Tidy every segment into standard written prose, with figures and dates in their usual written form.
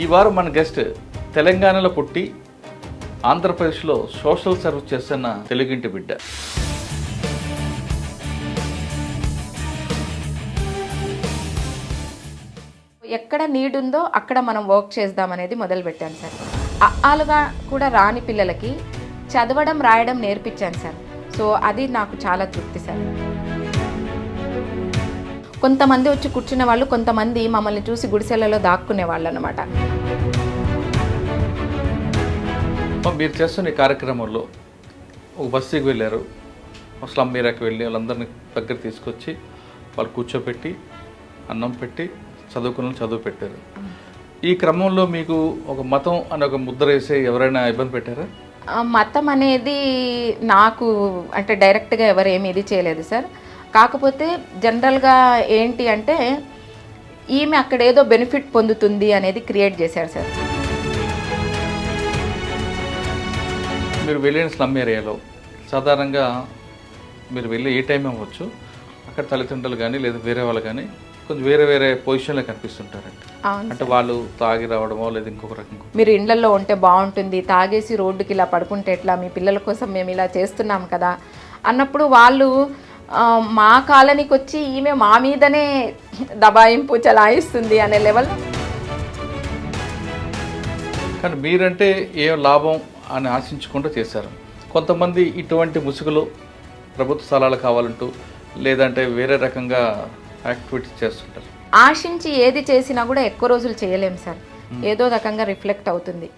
ఈ వారం మన గెస్ట్ తెలంగాణలో పుట్టి ఆంధ్రప్రదేశ్లో సోషల్ సర్వీస్ చేస్తున్న తెలుగింటి బిడ్డ. ఎక్కడ నీడ్ ఉందో అక్కడ మనం వర్క్ చేద్దామనేది మొదలుపెట్టాను సార్. అఆలుగా కూడా రాని పిల్లలకి చదవడం రాయడం నేర్పించాను సార్. సో అది నాకు చాలా తృప్తి సార్. కొంతమంది వచ్చి కూర్చునే వాళ్ళు, కొంతమంది మమ్మల్ని చూసి గుడిసెలలో దాక్కునే వాళ్ళు అనమాట. మీరు చేస్తున్న ఈ కార్యక్రమంలో ఒక బస్సుకి వెళ్ళారు, ఒక స్లమ్ ఏరియాకి వెళ్ళి వాళ్ళందరినీ దగ్గర తీసుకొచ్చి వాళ్ళు కూర్చోపెట్టి అన్నం పెట్టి చదువుకున్న చదువు పెట్టారు. ఈ క్రమంలో మీకు ఒక మతం అనే ఒక ముద్ర వేసి ఎవరైనా ఇబ్బంది పెట్టారా? మతం అనేది నాకు అంటే డైరెక్ట్గా ఎవరు ఏమి ఇది చేయలేదు సార్. కాకపోతే జనరల్గా ఏంటి అంటే ఈమె అక్కడ ఏదో బెనిఫిట్ పొందుతుంది అనేది క్రియేట్ చేశారు సార్. మీరు వెళ్ళిన స్లమ్ ఏరియాలో సాధారణంగా మీరు వెళ్ళి ఏ టైం అవ్వచ్చు, అక్కడ తల్లిదండ్రులు కానీ లేదా వేరే వాళ్ళు కానీ కొంచెం వేరే వేరే పొజిషన్లో కనిపిస్తుంటారండి. అంటే వాళ్ళు తాగి రావడమో లేదా ఇంకొక రకం. మీరు ఇళ్లలో ఉంటే బాగుంటుంది, తాగేసి రోడ్డుకి ఇలా పడుకుంటే ఎట్లా, మీ పిల్లల కోసం మేము ఇలా చేస్తున్నాం కదా అన్నప్పుడు వాళ్ళు మా కాలనీకి వచ్చి ఈమె మా మీదనే దబాయింపు చలాయిస్తుంది అనే లెవెల్. కానీ మీరంటే ఏం లాభం అని ఆశించకుండా చేశారు. కొంతమంది ఇటువంటి ముసుగులో ప్రభుత్వ స్థలాలు కావాలంటూ లేదంటే వేరే రకంగా యాక్టివిటీస్ చేస్తుంటారు. ఆశించి ఏది చేసినా కూడా ఎక్కువ రోజులు చేయలేము సార్, ఏదో రకంగా రిఫ్లెక్ట్ అవుతుంది.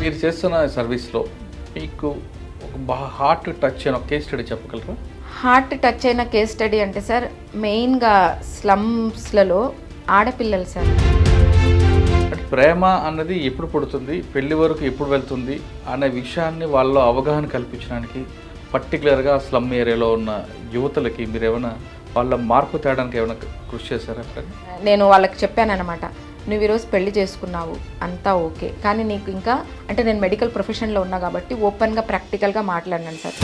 మీరు చేస్తున్న సర్వీస్లో మీకు ఒక హార్ట్ టచ్ అయిన కేస్ స్టడీ చెప్పగలరా? హార్ట్ టచ్ అయిన కేస్ స్టడీ అంటే సార్ మెయిన్గా స్లమ్స్లలో ఆడపిల్లలు సార్. అంటే ప్రేమ అన్నది ఎప్పుడు పుడుతుంది, పెళ్లి వరకు ఎప్పుడు వెళ్తుంది అనే విషయాన్ని వాళ్ళలో అవగాహన కల్పించడానికి పర్టికులర్గా స్లమ్ ఏరియాలో ఉన్న యువతలకి మీరు ఏమైనా వాళ్ళ మార్పు తేడానికి ఏమైనా కృషి చేశారా? నేను వాళ్ళకి చెప్పానన్నమాట, నువ్వు ఈరోజు పెళ్లి చేసుకున్నావు అంతా ఓకే, కానీ నీకు ఇంకా అంటే నేను మెడికల్ ప్రొఫెషన్లో ఉన్నా కాబట్టి ఓపెన్గా ప్రాక్టికల్గా మాట్లాడినాను sir.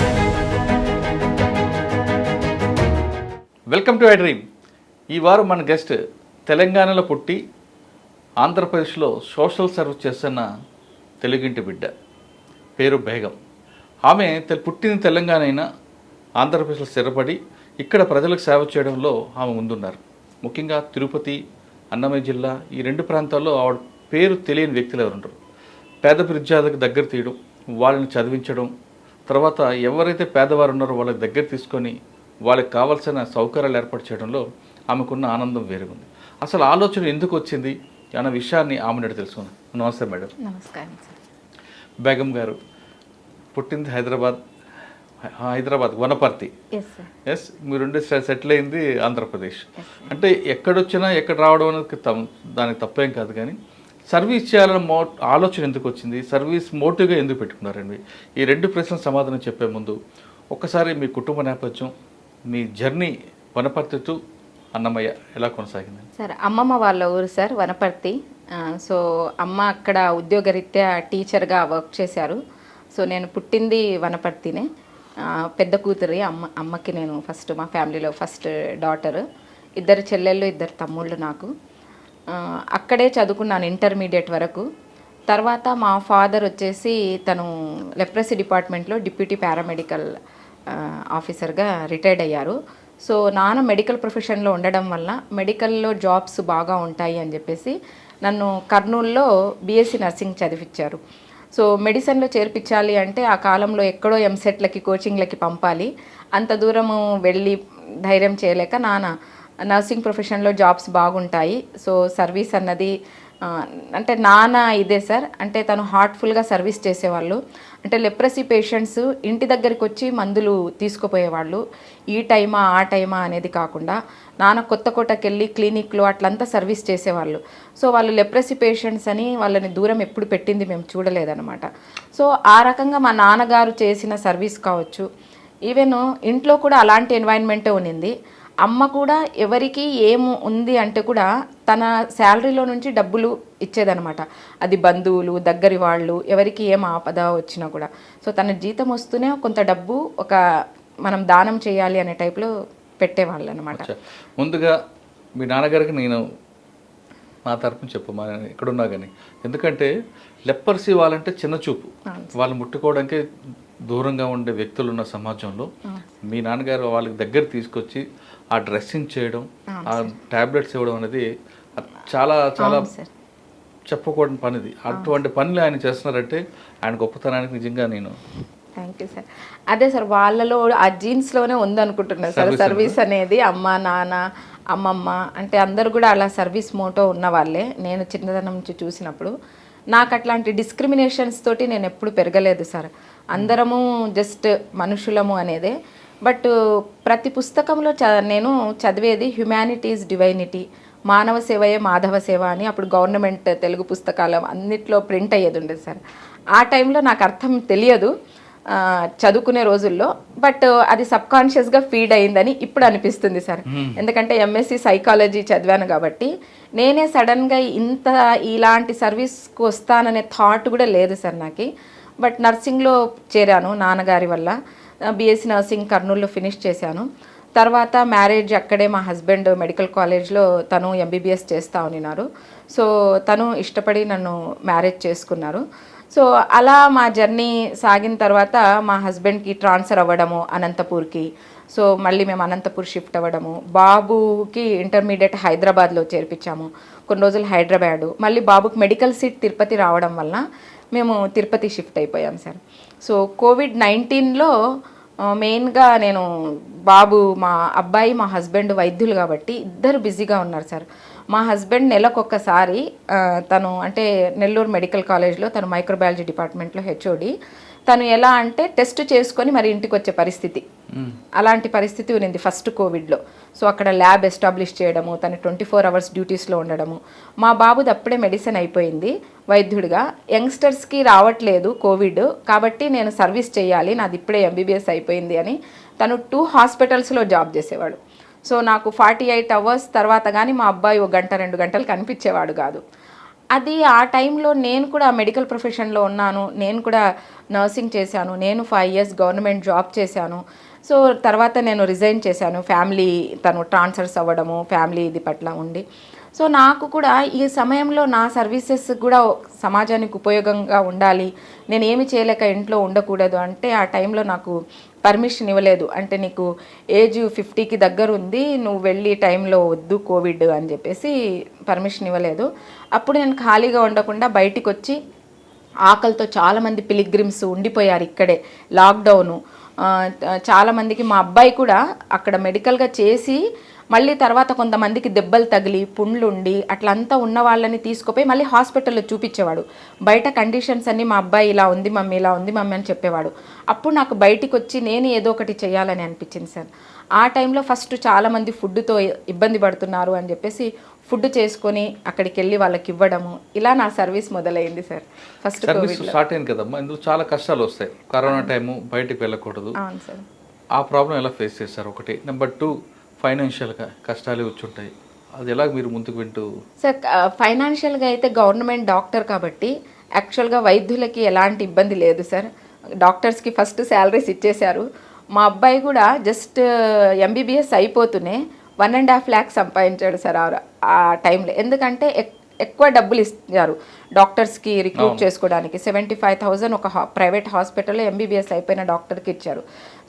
Welcome to I Dream. ఈ వారం మన గెస్ట్ తెలంగాణలో పుట్టి ఆంధ్రప్రదేశ్లో సోషల్ సర్వీస్ చేస్తున్న తెలుగింటి బిడ్డ, పేరు బేగం. ఆమె పుట్టిన తెలంగాణ అయినా ఆంధ్రప్రదేశ్లో స్థిరపడి ఇక్కడ ప్రజలకు సేవ చేయడంలో ఆమె ముందున్నారు. ముఖ్యంగా తిరుపతి, అన్నమయ్య జిల్లా ఈ రెండు ప్రాంతాల్లో ఆవిడ పేరు తెలియని వ్యక్తులు ఎవరుంటారు. పేద విద్యార్థులకు దగ్గర తీయడం, వాళ్ళని చదివించడం, తర్వాత ఎవరైతే పేదవారు ఉన్నారో వాళ్ళకి దగ్గర తీసుకొని వాళ్ళకి కావాల్సిన సౌకర్యాలు ఏర్పాటు చేయడంలో ఆమెకున్న ఆనందం వేరే ఉంది. అసలు ఆలోచన ఎందుకు వచ్చింది అన్న విషయాన్ని ఆమె తెలుసుకున్నాం. నమస్తే మేడం. నమస్కారం సార్. బేగం గారు పుట్టింది హైదరాబాద్ వనపర్తి. ఎస్, మీరుండే సెటిల్ అయింది ఆంధ్రప్రదేశ్. అంటే ఎక్కడొచ్చినా ఎక్కడ రావడం అనేది దానికి తప్పేం కాదు, కానీ సర్వీస్ చేయాలన్న ఆలోచన ఎందుకు వచ్చింది, సర్వీస్ మోటివ్గా ఎందుకు పెట్టుకున్నారండి? ఈ రెండు ప్రశ్నలు సమాధానం చెప్పే ముందు ఒక్కసారి మీ కుటుంబ నేపథ్యం, మీ జర్నీ వనపర్తి టు అన్నమయ్య ఎలా కొనసాగింది? సార్ అమ్మమ్మ వాళ్ళ ఊరు సార్ వనపర్తి. సో అమ్మ అక్కడ ఉద్యోగరీత్యా టీచర్గా వర్క్ చేశారు. సో నేను పుట్టింది వనపర్తినే. పెద్ద కూతురి అమ్మకి నేను ఫస్ట్, మా ఫ్యామిలీలో ఫస్ట్ డాటర్. ఇద్దరు చెల్లెళ్ళు, ఇద్దరు తమ్ముళ్ళు నాకు. అక్కడే చదువుకున్నాను ఇంటర్మీడియట్ వరకు. తర్వాత మా ఫాదర్ వచ్చేసి తను లెప్రసీ డిపార్ట్మెంట్లో డిప్యూటీ పారామెడికల్ ఆఫీసర్గా రిటైర్డ్ అయ్యారు. సో నాన్న మెడికల్ ప్రొఫెషన్లో ఉండడం వల్ల మెడికల్లో జాబ్స్ బాగా ఉంటాయి అని చెప్పేసి నన్ను కర్నూలులో బీఎస్సీ నర్సింగ్ చదివించారు. సో మెడిసిన్లో చేర్పించాలి అంటే ఆ కాలంలో ఎక్కడో ఎంసెట్లకి కోచింగ్లకి పంపాలి. అంత దూరము వెళ్ళి ధైర్యం చేయలేక నాన్న నర్సింగ్ ప్రొఫెషన్లో జాబ్స్ బాగుంటాయి, సో సర్వీస్ అన్నది అంటే నాన్న ఇదే సార్. అంటే తను హార్ట్ఫుల్గా సర్వీస్ చేసేవాళ్ళు. అంటే లెప్రసీ పేషెంట్స్ ఇంటి దగ్గరికి వచ్చి మందులు తీసుకుపోయేవాళ్ళు. ఈ టైమా ఆ టైమా అనేది కాకుండా నాన్న కొత్త కోటకి వెళ్ళి క్లినిక్లో అట్లంతా సర్వీస్ చేసేవాళ్ళు. సో వాళ్ళు లెప్రసీ పేషెంట్స్ అని వాళ్ళని దూరం ఎప్పుడు పెట్టింది మేము చూడలేదన్నమాట. సో ఆ రకంగా మా నాన్నగారు చేసిన సర్వీస్ కావచ్చు, ఈవెన్ ఇంట్లో కూడా అలాంటి ఎన్వైరన్మెంటే ఉన్నింది. అమ్మ కూడా ఎవరికి ఏము ఉంది అంటే కూడా తన శాలరీలో నుంచి డబ్బులు ఇచ్చేదనమాట. అది బంధువులు, దగ్గరి వాళ్ళు, ఎవరికి ఏం ఆపద వచ్చినా కూడా. సో తన జీతం వస్తూనే కొంత డబ్బు ఒక మనం దానం చేయాలి అనే టైప్లో పెట్టేవాళ్ళు అనమాట. ముందుగా మీ నాన్నగారికి నేను నా తరపున చెప్పు మా ఎక్కడున్నా కానీ. ఎందుకంటే లెప్పర్సీ వాళ్ళంటే చిన్న చూపు, వాళ్ళు ముట్టుకోవడానికి దూరంగా ఉండే వ్యక్తులు ఉన్న సమాజంలో మీ నాన్నగారు వాళ్ళకి దగ్గర తీసుకొచ్చి ఆ డ్రెస్సింగ్ చేయడం, ఆ టాబ్లెట్స్ ఇవ్వడం అనేది చాలా చాలా చెప్పకూడని పనిది. అటువంటి పనులు ఆయన చేస్తున్నారంటే ఆయన గొప్పతనానికి నిజంగా నేను థ్యాంక్ యూ సార్. అదే సార్, వాళ్ళలో ఆ జీన్స్లోనే ఉందనుకుంటున్నాను సార్ సర్వీస్ అనేది. అమ్మ నాన్న అమ్మమ్మ అంటే అందరు కూడా అలా సర్వీస్ మోటో ఉన్న వాళ్ళే. నేను చిన్నతనం నుంచి చూసినప్పుడు నాకు అట్లాంటి డిస్క్రిమినేషన్స్ తోటి నేను ఎప్పుడు పెరగలేదు సార్. అందరము జస్ట్ మనుషులము అనేదే. బట్ ప్రతి పుస్తకంలో నేను చదివేది హ్యుమానిటీస్ డివైనిటీ, మానవ సేవయే మాధవ సేవ అని అప్పుడు గవర్నమెంట్ తెలుగు పుస్తకాలు అన్నిట్లో ప్రింట్ అయ్యేది ఉండేది సార్. ఆ టైంలో నాకు అర్థం తెలియదు చదువుకునే రోజుల్లో, బట్ అది సబ్కాన్షియస్గా ఫీడ్ అయిందని ఇప్పుడు అనిపిస్తుంది సార్. ఎందుకంటే ఎంఎస్సి సైకాలజీ చదివాను కాబట్టి నేనే సడన్గా ఇలాంటి సర్వీస్కి వస్తాననే థాట్ కూడా లేదు సార్ నాకు. బట్ నర్సింగ్లో చేరాను నాన్నగారి వల్ల. బీఎస్సీ నర్సింగ్ కర్నూలులో ఫినిష్ చేశాను. తర్వాత మ్యారేజ్ అక్కడే, మా హస్బెండ్ మెడికల్ కాలేజ్లో తను ఎంబీబీఎస్ చేస్తూ ఉన్నారు. సో తను ఇష్టపడి నన్ను మ్యారేజ్ చేసుకున్నారు. సో అలా మా జర్నీ సాగిన తర్వాత మా హస్బెండ్కి ట్రాన్స్ఫర్ అవ్వడము అనంతపూర్కి. సో మళ్ళీ మేము అనంతపూర్ షిఫ్ట్ అవ్వడము, బాబుకి ఇంటర్మీడియట్ హైదరాబాద్లో చేర్పించాము, కొన్ని రోజులు హైదరాబాదు, మళ్ళీ బాబుకి మెడికల్ సీట్ తిరుపతి రావడం వల్ల మేము తిరుపతి షిఫ్ట్ అయిపోయాం సార్. సో కోవిడ్-19లో మెయిన్గా నేను మా అబ్బాయి మా హస్బెండ్ వైద్యులు కాబట్టి ఇద్దరు బిజీగా ఉన్నారు సార్. మా హస్బెండ్ నెలకొకసారి తను అంటే నెల్లూరు మెడికల్ కాలేజ్లో తను మైక్రోబయాలజీ డిపార్ట్మెంట్లో హెచ్ఓడి. తను ఎలా అంటే టెస్ట్ చేసుకొని మరి ఇంటికి వచ్చే పరిస్థితి, అలాంటి పరిస్థితి ఉన్నింది ఫస్ట్ కోవిడ్లో. సో అక్కడ ల్యాబ్ ఎస్టాబ్లిష్ చేయడము, తను 24 hours డ్యూటీస్లో ఉండడము. మా బాబుది అప్పుడే మెడిసిన్ అయిపోయింది వైద్యుడిగా. యంగ్స్టర్స్కి రావట్లేదు కోవిడ్ కాబట్టి నేను సర్వీస్ చేయాలి, నాది ఇప్పుడే ఎంబీబీఎస్ అయిపోయింది అని తను 2 hospitals జాబ్ చేసేవాడు. సో నాకు 48 hours తర్వాత కానీ మా అబ్బాయి 1 గంట 2 గంటలు కనిపించేవాడు కాదు. అది ఆ టైంలో నేను కూడా మెడికల్ ప్రొఫెషన్లో ఉన్నాను, నేను కూడా నర్సింగ్ చేశాను, నేను 5 years గవర్నమెంట్ జాబ్ చేశాను. సో తర్వాత నేను రిజైన్ చేశాను, ఫ్యామిలీ తను ట్రాన్స్ఫర్స్ అవ్వడము, ఫ్యామిలీ ఇది పట్ల ఉండి. సో నాకు కూడా ఈ సమయంలో నా సర్వీసెస్ కూడా సమాజానికి ఉపయోగంగా ఉండాలి, నేను ఏమి చేయలేక ఇంట్లో ఉండకూడదు అంటే ఆ టైంలో నాకు పర్మిషన్ ఇవ్వలేదు. అంటే నీకు ఏజ్ 50కి దగ్గర ఉంది, నువ్వు వెళ్ళి టైంలో వద్దు కోవిడ్ అని చెప్పేసి పర్మిషన్ ఇవ్వలేదు. అప్పుడు నేను ఖాళీగా ఉండకుండా బయటికి వచ్చి, ఆకలితో చాలామంది పిలిగ్రిమ్స్ ఉండిపోయారు ఇక్కడే లాక్డౌను. చాలామందికి మా అబ్బాయి కూడా అక్కడ మెడికల్గా చేసి మళ్ళీ తర్వాత కొంతమందికి దెబ్బలు తగిలి పుండ్లుండి అట్లంతా ఉన్న వాళ్ళని తీసుకుపోయి మళ్ళీ హాస్పిటల్లో చూపించేవాడు. బయట కండిషన్స్ అన్నీ మా అబ్బాయి ఇలా ఉంది మమ్మీ, ఇలా ఉంది మమ్మీ అని చెప్పేవాడు. అప్పుడు నాకు బయటికి వచ్చి నేను ఏదో ఒకటి చేయాలని అనిపించింది సార్. ఆ టైంలో ఫస్ట్ చాలామంది ఫుడ్తో ఇబ్బంది పడుతున్నారు అని చెప్పేసి ఫుడ్ చేసుకొని అక్కడికి వెళ్ళి వాళ్ళకి ఇవ్వడము, ఇలా నా సర్వీస్ మొదలైంది సార్. ఫస్ట్ సర్వీస్ స్టార్ట్ అయింది కదమ్మా, ఇందులో చాలా కష్టాలు వస్తాయి. కరోనా టైము, బయటికి వెళ్ళకూడదు. అవును సార్. ఆ ప్రాబ్లం ఎలా ఫేస్ చేస్తారు? ఒకటి. నెంబర్ 2, ఫైనాన్షియల్గా కష్టాలు వచ్చుంటాయి, అది ఎలా మీరు ముందుకు వింటూ? సార్ ఫైనాన్షియల్గా అయితే గవర్నమెంట్ డాక్టర్ కాబట్టి యాక్చువల్గా వైద్యులకి ఎలాంటి ఇబ్బంది లేదు సార్. డాక్టర్స్కి ఫస్ట్ శాలరీస్ ఇచ్చేశారు. మా అబ్బాయి కూడా జస్ట్ ఎంబీబీఎస్ అయిపోతూనే 1.5 lakhs సంపాదించాడు సార్ ఆ టైంలో. ఎందుకంటే ఎక్కువ డబ్బులు ఇచ్చారు డాక్టర్స్కి రిక్రూట్ చేసుకోవడానికి. 75,000 ఒక ప్రైవేట్ హాస్పిటల్లో ఎంబీబీఎస్ అయిపోయిన డాక్టర్కి ఇచ్చారు.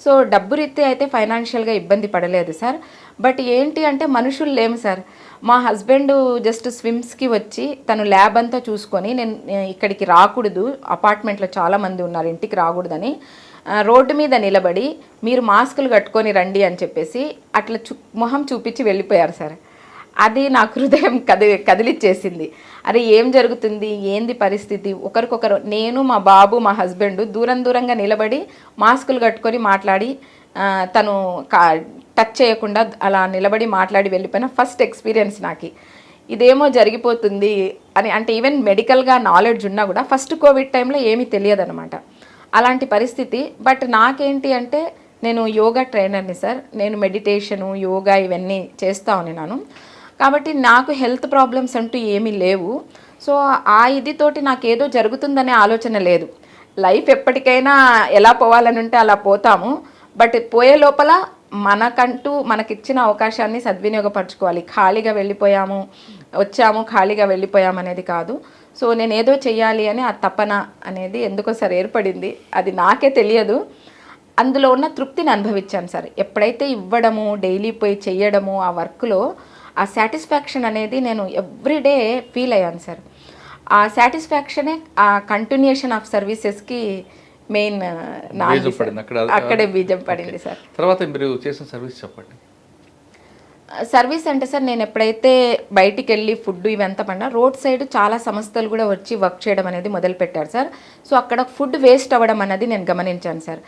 సో డబ్బు రీత్యా అయితే ఫైనాన్షియల్గా ఇబ్బంది పడలేదు సార్. బట్ ఏంటి అంటే మనుషులు లేము సార్. మా హస్బెండ్ జస్ట్ స్విమ్స్కి వచ్చి తను ల్యాబ్ అంతా చూసుకొని, నేను ఇక్కడికి రాకూడదు, అపార్ట్మెంట్లో చాలామంది ఉన్నారు ఇంటికి రాకూడదని రోడ్డు మీద నిలబడి మీరు మాస్కులు కట్టుకొని రండి అని చెప్పేసి అట్లా మొహం చూపించి వెళ్ళిపోయారు సార్. అది నాకు హృదయం కదిలిచ్చేసింది. అరే ఏం జరుగుతుంది, ఏంది పరిస్థితి? ఒకరికొకరు, నేను మా బాబు మా హస్బెండ్ దూరంగా నిలబడి మాస్కులు కట్టుకొని మాట్లాడి, తను టచ్ చేయకుండా అలా నిలబడి మాట్లాడి వెళ్ళిపోయిన ఫస్ట్ ఎక్స్పీరియన్స్ నాకు. ఇదేమో జరిగిపోతుంది అని అంటే ఈవెన్ మెడికల్గా నాలెడ్జ్ ఉన్నా కూడా ఫస్ట్ కోవిడ్ టైంలో ఏమీ తెలియదు అనమాట, అలాంటి పరిస్థితి. బట్ నాకేంటి అంటే నేను యోగా ట్రైనర్ని సార్. నేను మెడిటేషను, యోగా ఇవన్నీ చేస్తూ ఉన్నాను కాబట్టి నాకు హెల్త్ ప్రాబ్లమ్స్ అంటూ ఏమీ లేవు. సో ఆ ఇదితోటి నాకేదో జరుగుతుందనే ఆలోచన లేదు. లైఫ్ ఎప్పటికైనా ఎలా పోవాలని ఉంటే అలా పోతాము. బట్ పోయే లోపల మనకిచ్చిన అవకాశాన్ని సద్వినియోగపరచుకోవాలి. ఖాళీగా వెళ్ళిపోయాము, వచ్చాము ఖాళీగా వెళ్ళిపోయాం అనేది కాదు. సో నేను ఏదో చెయ్యాలి అని ఆ తపన అనేది ఎందుకో సార్ ఏర్పడింది. అది నాకే తెలియదు. అందులో ఉన్న తృప్తిని అనుభవించాను సార్. ఎప్పుడైతే ఇవ్వడము, డైలీ పోయి చెయ్యడము, ఆ వర్క్లో ఆ సాటిస్ఫాక్షన్ అనేది నేను ఎవ్రీడే ఫీల్ అయ్యాను సార్. ఆ సాటిస్ఫాక్షనే ఆ కంటిన్యూషన్ ఆఫ్ సర్వీసెస్కి మెయిన్ అక్కడే బీజం పడింది సార్. తర్వాత మీరు చేసిన సర్వీస్ చెప్పండి. సర్వీస్ అంటే సార్, నేను ఎప్పుడైతే బయటికి వెళ్ళి ఫుడ్ ఇవంతా పడినా రోడ్ సైడ్ చాలా సంస్థలు కూడా వచ్చి వర్క్ చేయడం అనేది మొదలుపెట్టారు సార్. సో అక్కడ ఫుడ్ వేస్ట్ అవ్వడం అనేది నేను గమనించాను సార్.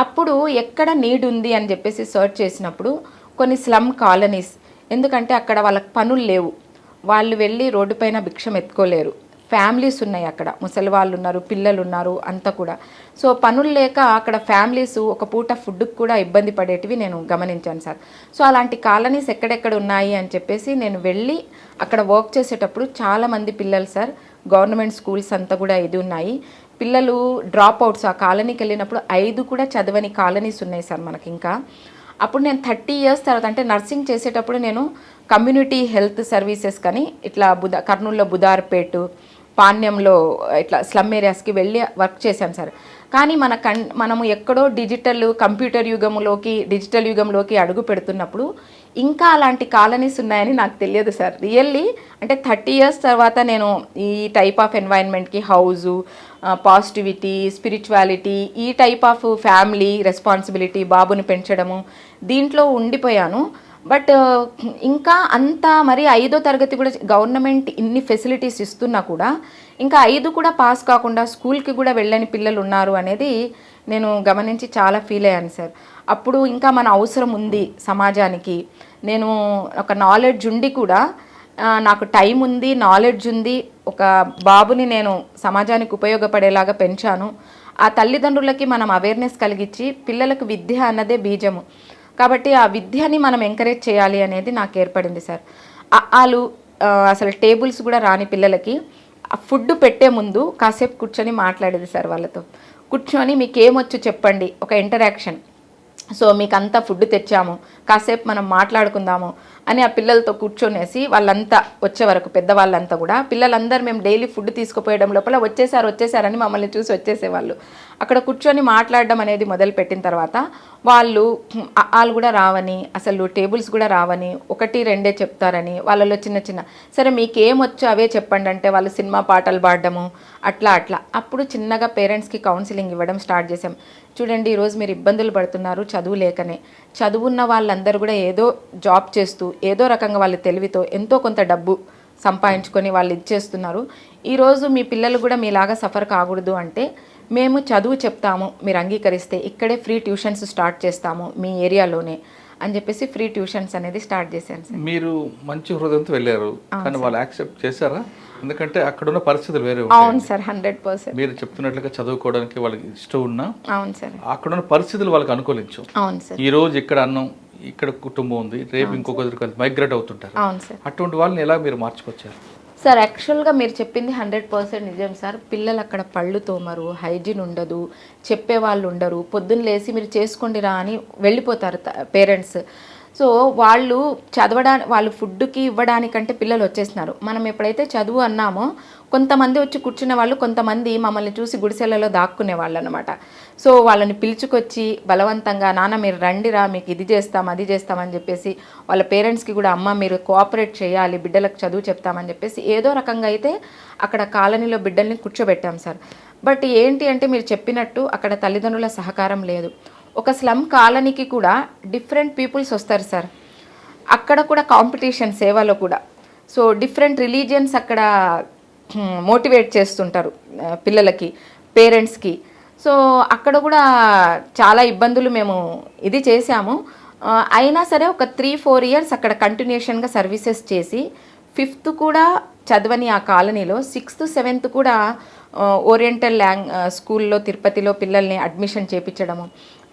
అప్పుడు ఎక్కడ నీడ్ ఉంది అని చెప్పేసి సర్చ్ చేసినప్పుడు కొన్ని స్లమ్ కాలనీస్, ఎందుకంటే అక్కడ వాళ్ళకి పనులు లేవు, వాళ్ళు వెళ్ళి రోడ్డు పైన భిక్షం ఎత్తుకోలేరు, ఫ్యామిలీస్ ఉన్నాయి అక్కడ, ముసలి వాళ్ళు ఉన్నారు, పిల్లలు ఉన్నారు అంతా కూడా. సో పనులు లేక అక్కడ ఫ్యామిలీస్ ఒక పూట ఫుడ్కి కూడా ఇబ్బంది పడేటివి నేను గమనించాను సార్. సో అలాంటి కాలనీస్ ఎక్కడెక్కడ ఉన్నాయి అని చెప్పేసి నేను వెళ్ళి అక్కడ వర్క్ చేసేటప్పుడు చాలామంది పిల్లలు సార్, గవర్నమెంట్ స్కూల్స్ అంతా కూడా ఇది ఉన్నాయి, పిల్లలు డ్రాప్ అవుట్స్ ఆ కాలనీకి వెళ్ళినప్పుడు 5 కూడా చదవని కాలనీస్ ఉన్నాయి సార్ మనకి. ఇంకా అప్పుడు నేను 30 years తర్వాత, అంటే నర్సింగ్ చేసేటప్పుడు నేను కమ్యూనిటీ హెల్త్ సర్వీసెస్ కానీ ఇట్లా కర్నూలులో బుదార్పేట, పాణ్యంలో ఇట్లా స్లమ్ ఏరియాస్కి వెళ్ళి వర్క్ చేశాను సార్. కానీ మనము ఎక్కడో కంప్యూటర్ డిజిటల్ యుగంలోకి అడుగు పెడుతున్నప్పుడు ఇంకా అలాంటి కాలనీస్ ఉన్నాయని నాకు తెలియదు సార్. రియల్లీ అంటే 30 years తర్వాత నేను ఈ టైప్ ఆఫ్ ఎన్వైరన్మెంట్కి, హౌజు, పాజిటివిటీ, స్పిరిచువాలిటీ, ఈ టైప్ ఆఫ్ ఫ్యామిలీ రెస్పాన్సిబిలిటీ, బాబుని పెంచడము, దీంట్లో ఉండిపోయాను. బట్ ఇంకా అంతా మరి 5వ తరగతి కూడా గవర్నమెంట్ ఇన్ని ఫెసిలిటీస్ ఇస్తున్నా కూడా ఇంకా 5 కూడా పాస్ కాకుండా స్కూల్కి కూడా వెళ్ళని పిల్లలు ఉన్నారు అనేది నేను గమనించి చాలా ఫీల్ అయ్యాను సార్. అప్పుడు ఇంకా మన అవసరం ఉంది సమాజానికి, నేను ఒక నాలెడ్జ్ ఉండి కూడా నాకు టైం ఉంది, నాలెడ్జ్ ఉంది, ఒక బాబుని నేను సమాజానికి ఉపయోగపడేలాగా పెంచాను. ఆ తల్లిదండ్రులకి మనం అవేర్నెస్ కలిగించి పిల్లలకు విద్య అన్నదే బీజము కాబట్టి ఆ విద్యని మనం ఎంకరేజ్ చేయాలి అనేది నాకు ఏర్పడింది సార్. వాళ్ళు అసలు టేబుల్స్ కూడా రాని పిల్లలకి ఫుడ్ పెట్టే ముందు కాసేపు కూర్చొని మాట్లాడేది సార్. వాళ్ళతో కూర్చొని మీకు ఏమొచ్చు చెప్పండి, ఒక ఇంటరాక్షన్. సో మీకు అంతా ఫుడ్ తెచ్చాము, కాసేపు మనం మాట్లాడుకుందాము అని ఆ పిల్లలతో కూర్చొనేసి వాళ్ళంతా వచ్చే వరకు, పెద్దవాళ్ళంతా కూడా, పిల్లలందరూ మేము డైలీ ఫుడ్ తీసుకుపోయడం లోపల వచ్చేసారని మమ్మల్ని చూసి వచ్చేసేవాళ్ళు. అక్కడ కూర్చొని మాట్లాడడం అనేది మొదలుపెట్టిన తర్వాత వాళ్ళు కూడా రావని, అసలు టేబుల్స్ కూడా రావని, 1, 2 చెప్తారని, వాళ్ళలో చిన్న సరే మీకేమొచ్చో అవే చెప్పండి అంటే వాళ్ళు సినిమా పాటలు పాడడము అట్లా. అప్పుడు చిన్నగా పేరెంట్స్కి కౌన్సిలింగ్ ఇవ్వడం స్టార్ట్ చేసాం. చూడండి, ఈరోజు మీరు ఇబ్బందులు పడుతున్నారు చదువు లేకనే, చదువున్న వాళ్ళందరూ కూడా ఏదో జాబ్ చేస్తూ ఏదో రకంగా వాళ్ళ తెలివితో ఎంతో కొంత డబ్బు సంపాదించుకొని వాళ్ళు ఇచ్చేస్తున్నారు. ఈరోజు మీ పిల్లలు కూడా మీలాగా సఫర్ కాకూడదు అంటే మేము చదువు చెప్తాము, మీరు అంగీకరిస్తే ఇక్కడే ఫ్రీ ట్యూషన్స్ స్టార్ట్ చేస్తాము మీ ఏరియాలోనే అని చెప్పేసి ఫ్రీ ట్యూషన్స్ అనేది స్టార్ట్ చేశాను సార్. మీరు మంచి హృదయంతో వెళ్ళారు, కానీ వాళ్ళు యాక్సెప్ట్ చేశారా? ఎందుకంటే అక్కడ ఉన్న పరిస్థితులు వేరే. అవును సార్, 100%. మీరు చెప్తున్నట్లుగా చదువుకోవడానికి వాళ్ళకి ఇష్టం ఉన్నా, అవును సార్, అక్కడ ఉన్న పరిస్థితులు వాళ్ళకి అనుకూలించు. అవును సార్. ఈ రోజు ఇక్కడ అన్నం, ఇక్కడ కుటుంబం ఉంది, రేపు ఇంకొక దగ్గరికి మైగ్రేట్ అవుతుంటారు. అవును సార్. అటువంటి వాళ్ళని ఎలా మీరు మార్చుకొచ్చారు? సార్ యాక్చువల్గా మీరు చెప్పింది 100% నిజం సార్. పిల్లలు అక్కడ పళ్ళు తోమరు, హైజీన్ ఉండదు, చెప్పేవాళ్ళు ఉండరు, పొద్దున్న లేసి మీరు చేసుకోండిరా అని వెళ్ళిపోతారు పేరెంట్స్. సో వాళ్ళు వాళ్ళు ఫుడ్కి ఇవ్వడానికంటే పిల్లలు వచ్చేస్తున్నారు. మనం ఎప్పుడైతే చదువు అన్నామో కొంతమంది వచ్చి కూర్చునే వాళ్ళు, కొంతమంది మమ్మల్ని చూసి గుడిసెలలో దాక్కునే వాళ్ళు అనమాట. సో వాళ్ళని పిలుచుకొచ్చి బలవంతంగా, నాన్న మీరు రండిరా, మీకు ఇది చేస్తాం అది చేస్తామని చెప్పేసి, వాళ్ళ పేరెంట్స్కి కూడా అమ్మ మీరు కోఆపరేట్ చేయాలి, బిడ్డలకు చదువు చెప్తామని చెప్పేసి ఏదో రకంగా అయితే అక్కడ కాలనీలో బిడ్డల్ని కూర్చోబెట్టాం సార్. బట్ ఏంటి అంటే మీరు చెప్పినట్టు అక్కడ తల్లిదండ్రుల సహకారం లేదు. ఒక స్లమ్ కాలనీకి కూడా డిఫరెంట్ పీపుల్స్ వస్తారు సార్. అక్కడ కూడా కాంపిటీషన్ సేవలో కూడా. సో డిఫరెంట్ రిలీజియన్స్ అక్కడ మోటివేట్ చేస్తుంటారు పిల్లలకి, పేరెంట్స్కి. సో అక్కడ కూడా చాలా ఇబ్బందులు మేము ఇది చేశాము. అయినా సరే ఒక 3-4 years అక్కడ కంటిన్యూషన్గా సర్వీసెస్ చేసి 5th కూడా చదవని ఆ కాలనీలో 6th 7th కూడా ఓరియంటల్ స్కూల్లో తిరుపతిలో పిల్లల్ని అడ్మిషన్ చేయించడము.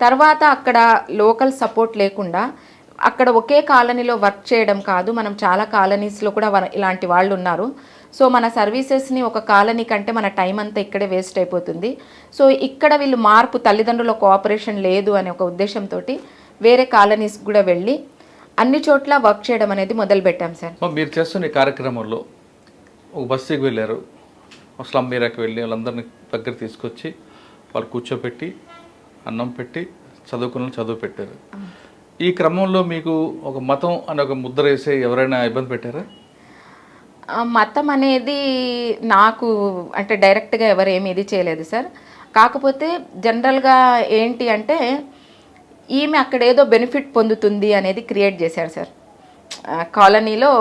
తర్వాత అక్కడ లోకల్ సపోర్ట్ లేకుండా అక్కడ ఒకే కాలనీలో వర్క్ చేయడం కాదు, మనం చాలా కాలనీస్లో కూడా ఇలాంటి వాళ్ళు ఉన్నారు. సో మన సర్వీసెస్ని ఒక కాలనీ కంటే మన టైం అంతా ఇక్కడే వేస్ట్ అయిపోతుంది. సో ఇక్కడ వీళ్ళు మార్పు, తల్లిదండ్రుల కోఆపరేషన్ లేదు అనే ఒక ఉద్దేశంతో వేరే కాలనీస్ కూడా వెళ్ళి అన్ని చోట్ల వర్క్ చేయడం అనేది మొదలుపెట్టాం సార్. మీరు చేస్తున్న ఈ కార్యక్రమంలో ఒక బస్సుకి వెళ్ళారు, ఒక స్లమ్ ఏరియాకి వెళ్ళి వాళ్ళందరినీ దగ్గర తీసుకొచ్చి వాళ్ళు కూర్చోపెట్టి అన్నం పెట్టి చదువుకున్న చదువు పెట్టారు. ఈ క్రమంలో మీకు ఒక మతం అనే ఒక ముద్ర వేసే ఎవరైనా ఇబ్బంది పెట్టారా? మతం అనేది నాకు అంటే డైరెక్ట్గా ఎవరు ఏమి ఇది చేయలేదు సార్. కాకపోతే జనరల్గా ఏంటి అంటే ఈమె అక్కడ ఏదో బెనిఫిట్ పొందుతుంది అనేది క్రియేట్ చేశారు సార్. కాలనీలో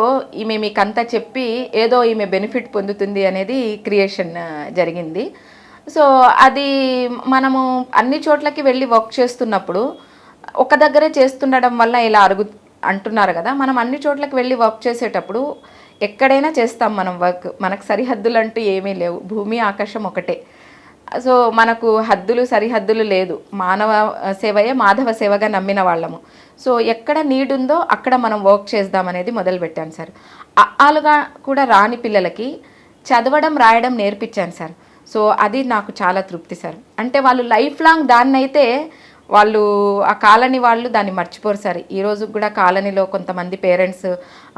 ఈమె మీకంతా చెప్పి ఏదో ఈమె బెనిఫిట్ పొందుతుంది అనేది క్రియేషన్ జరిగింది. సో అది మనము అన్ని చోట్లకి వెళ్ళి వర్క్ చేస్తున్నప్పుడు ఒక దగ్గరే చేస్తుండడం వల్ల ఇలా అంటున్నారు కదా, మనం అన్ని చోట్లకి వెళ్ళి వర్క్ చేసేటప్పుడు ఎక్కడైనా చేస్తాం మనం వర్క్. మనకు సరిహద్దులు అంటూ ఏమీ లేవు, భూమి ఆకాశం ఒకటే. సో మనకు హద్దులు సరిహద్దులు లేదు. మానవ సేవయే మాధవ సేవగా నమ్మిన వాళ్ళము. సో ఎక్కడ నీడ్ ఉందో అక్కడ మనం వర్క్ చేద్దామనేది మొదలుపెట్టాను సార్. ఆలుగా కూడా రాని పిల్లలకి చదవడం రాయడం నేర్పించాను సార్. సో అది నాకు చాలా తృప్తి సార్. అంటే వాళ్ళు లైఫ్ లాంగ్ దాన్ని అయితే వాళ్ళు ఆ కాలనీ వాళ్ళు దాన్ని మర్చిపోరు సార్. ఈరోజు కూడా కాలనీలో కొంతమంది పేరెంట్స్,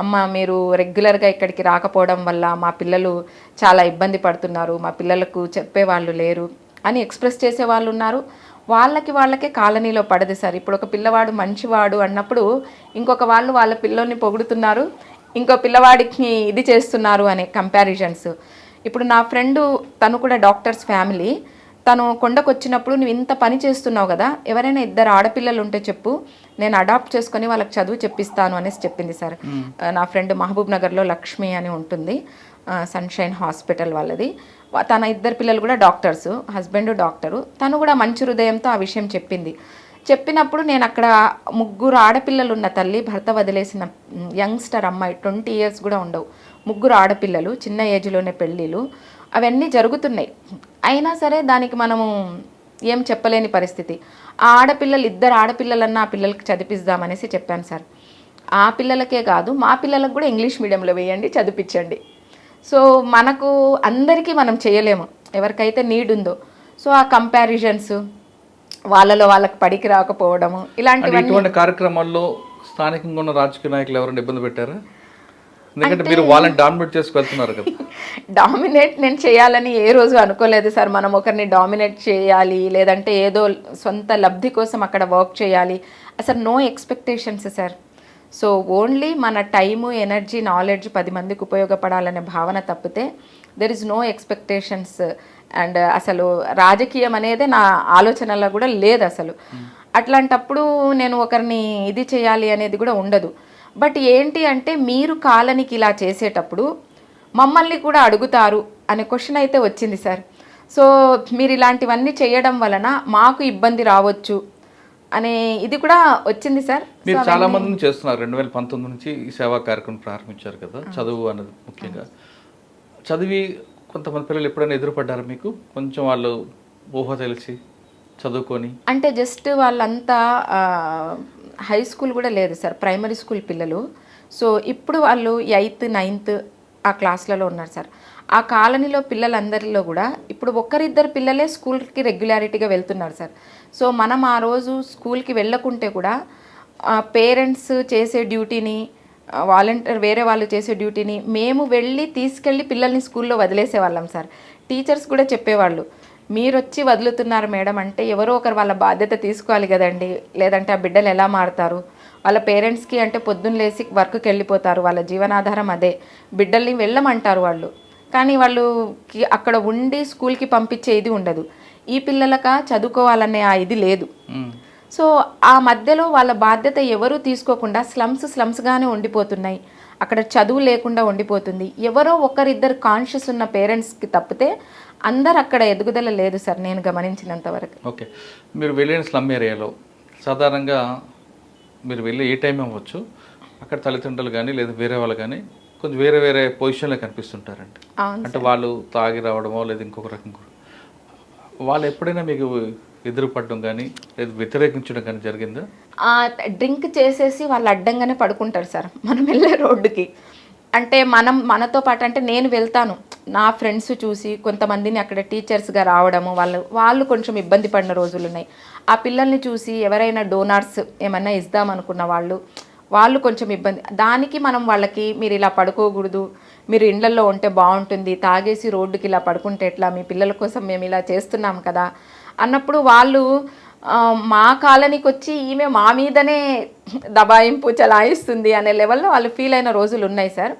అమ్మ మీరు రెగ్యులర్గా ఇక్కడికి రాకపోవడం వల్ల మా పిల్లలు చాలా ఇబ్బంది పడుతున్నారు, మా పిల్లలకు చెప్పేవాళ్ళు లేరు అని ఎక్స్ప్రెస్ చేసే వాళ్ళు ఉన్నారు. వాళ్ళకే కాలనీలో పడదు సార్. ఇప్పుడు ఒక పిల్లవాడు మంచివాడు అన్నప్పుడు ఇంకొక వాళ్ళు వాళ్ళ పిల్లల్ని పొగుడుతున్నారు, ఇంకో పిల్లవాడికి ఇది చేస్తున్నారు అనే కంపారిజన్స్. ఇప్పుడు నా ఫ్రెండు తను కూడా డాక్టర్స్ ఫ్యామిలీ, తను కొండకు వచ్చినప్పుడు నువ్వు ఇంత పని చేస్తున్నావు కదా, ఎవరైనా 2 ఆడపిల్లలు ఉంటే చెప్పు, నేను అడాప్ట్ చేసుకొని వాళ్ళకి చదువు చెప్పిస్తాను అనేసి చెప్పింది సార్. నా ఫ్రెండ్ మహబూబ్ నగర్లో లక్ష్మి అని ఉంటుంది, సన్షైన్ హాస్పిటల్ వాళ్ళది. తన 2 పిల్లలు కూడా డాక్టర్స్, హస్బెండ్ డాక్టరు. తను కూడా మంచి హృదయంతో ఆ విషయం చెప్పింది. చెప్పినప్పుడు నేను అక్కడ 3 ఆడపిల్లలు ఉన్న తల్లి, భర్త వదిలేసిన యంగ్స్టర్ అమ్మాయి, 20 years కూడా ఉండవు, 3 ఆడపిల్లలు, చిన్న ఏజ్లోనే పెళ్ళిళ్ళు, అవన్నీ జరుగుతున్నాయి. అయినా సరే దానికి మనము ఏం చెప్పలేని పరిస్థితి. ఆ ఆడపిల్లలు 2 ఆడపిల్లలన్నా ఆ పిల్లలకి చదివిద్దామనేసి చెప్పాను సార్. ఆ పిల్లలకే కాదు మా పిల్లలకు కూడా ఇంగ్లీష్ మీడియంలో వేయండి, చదివించండి. సో మనకు అందరికీ మనం చేయలేము, ఎవరికైతే నీడ్ ఉందో. సో ఆ కంపారిజన్స్, వాళ్ళలో వాళ్ళకి పడికి రాకపోవడము, ఇలాంటి కార్యక్రమాల్లో స్థానికంగా ఉన్న రాజకీయ నాయకులు ఎవరైనా ఇబ్బంది పెట్టారా? ఎందుకంటే మీరు వాళ్ళని డామినేట్ చేసుకెళ్తున్నారు కదా. డామినేట్ నేను చేయాలని ఏ రోజు అనుకోలేదు సార్. మనం ఒకరిని డామినేట్ చేయాలి, లేదంటే ఏదో సొంత లబ్ధి కోసం అక్కడ వర్క్ చేయాలి, అసలు no expectations sir. So only మన టైము, ఎనర్జీ, నాలెడ్జ్ 10 మందికి ఉపయోగపడాలనే భావన తప్పితే there is no expectations. And అసలు రాజకీయం అనేది నా ఆలోచనలో కూడా లేదు అసలు. అట్లాంటప్పుడు నేను ఒకరిని ఇది చేయాలి అనేది కూడా ఉండదు. బట్ ఏంటి అంటే మీరు కాలనీకి ఇలా చేసేటప్పుడు మమ్మల్ని కూడా అడుగుతారు అనే క్వశ్చన్ అయితే వచ్చింది సార్. సో మీరు ఇలాంటివన్నీ చేయడం వలన మాకు ఇబ్బంది రావచ్చు అనే ఇది కూడా వచ్చింది సార్. మీరు చాలా మందిని చేస్తున్నారు. 2019 నుంచి ఈ సేవా కార్యక్రమం ప్రారంభించారు కదా. చదువు అన్నది ముఖ్యంగా చదివి కొంతమంది పిల్లలు ఎప్పుడైనా ఎదురుపడ్డారు మీకు? కొంచెం వాళ్ళు ఊహ తెలిసి చదువుకొని అంటే జస్ట్ వాళ్ళంతా హై స్కూల్ కూడా లేదు సార్, ప్రైమరీ స్కూల్ పిల్లలు. సో ఇప్పుడు వాళ్ళు 8th 9th ఆ క్లాస్లలో ఉన్నారు సార్. ఆ కాలనీలో పిల్లలందరిలో కూడా ఇప్పుడు 1-2 పిల్లలే స్కూల్కి రెగ్యులారిటీగా వెళ్తున్నారు సార్. సో మనం ఆ రోజు స్కూల్కి వెళ్ళకుంటే కూడా పేరెంట్స్ చేసే డ్యూటీని, వాలంటీర్ వేరే వాళ్ళు చేసే డ్యూటీని మేము వెళ్ళి తీసుకెళ్ళి పిల్లల్ని స్కూల్లో వదిలేసే వాళ్ళం సార్. టీచర్స్ కూడా చెప్పేవాళ్ళు, మీరు వచ్చి వదులుతున్నారు మేడం అంటే ఎవరో ఒకరు వాళ్ళ బాధ్యత తీసుకోవాలి కదండి, లేదంటే ఆ బిడ్డలు ఎలా మారుతారు. వాళ్ళ పేరెంట్స్కి అంటే పొద్దున్న లేసి వర్క్కి వెళ్ళిపోతారు, వాళ్ళ జీవనాధారం అదే, బిడ్డల్ని వెళ్ళమంటారు వాళ్ళు. కానీ వాళ్ళకి అక్కడ ఉండి స్కూల్కి పంపించే ఇది ఉండదు. ఈ పిల్లలక చదువుకోవాలనే ఆ ఇది లేదు. సో ఆ మధ్యలో వాళ్ళ బాధ్యత ఎవరూ తీసుకోకుండా స్లమ్స్గానే ఉండిపోతున్నాయి. అక్కడ చదువు లేకుండా ఉండిపోతుంది. ఎవరో 1-2 కాన్షియస్ ఉన్న పేరెంట్స్కి తప్పితే అందరు అక్కడ ఎదుగుదల లేదు సార్ నేను గమనించినంత వరకు. ఓకే, మీరు వెళ్ళిన స్లమ్ ఏరియాలో సాధారణంగా మీరు వెళ్ళి ఏ టైం అవ్వచ్చు, అక్కడ తల్లిదండ్రులు కానీ లేదా వేరే వాళ్ళు కానీ కొంచెం వేరే వేరే పొజిషన్లో కనిపిస్తుంటారండి. అంటే వాళ్ళు తాగి రావడమో లేదా ఇంకొక రకం, వాళ్ళు ఎప్పుడైనా మీకు ఎదురుపడడం కానీ లేదా వ్యతిరేకించడం కానీ జరిగిందా? డ్రింక్ చేసేసి వాళ్ళు అడ్డంగానే పడుకుంటారు సార్ మనం వెళ్ళే రోడ్డుకి. అంటే మనతో పాటు అంటే నేను వెళ్తాను, నా ఫ్రెండ్స్ చూసి కొంతమందిని అక్కడ టీచర్స్గా రావడము, వాళ్ళు కొంచెం ఇబ్బంది పడిన రోజులు ఉన్నాయి. ఆ పిల్లల్ని చూసి ఎవరైనా డోనార్స్ ఏమన్నా ఇద్దామనుకున్న వాళ్ళు వాళ్ళు కొంచెం ఇబ్బంది. దానికి మనం వాళ్ళకి మీరు ఇలా పడుకోకూడదు, మీరు ఇండ్లల్లో ఉంటే బాగుంటుంది, తాగేసి రోడ్డుకి ఇలా పడుకుంటే ఎట్లా, మీ పిల్లల కోసం మేము ఇలా చేస్తున్నాం కదా అన్నప్పుడు వాళ్ళు మా కాలనీకి వచ్చి ఈమె మా మీదనే దబాయింపు చలాయిస్తుంది అనే లెవెల్లో వాళ్ళు ఫీల్ అయిన రోజులు ఉన్నాయి సార్.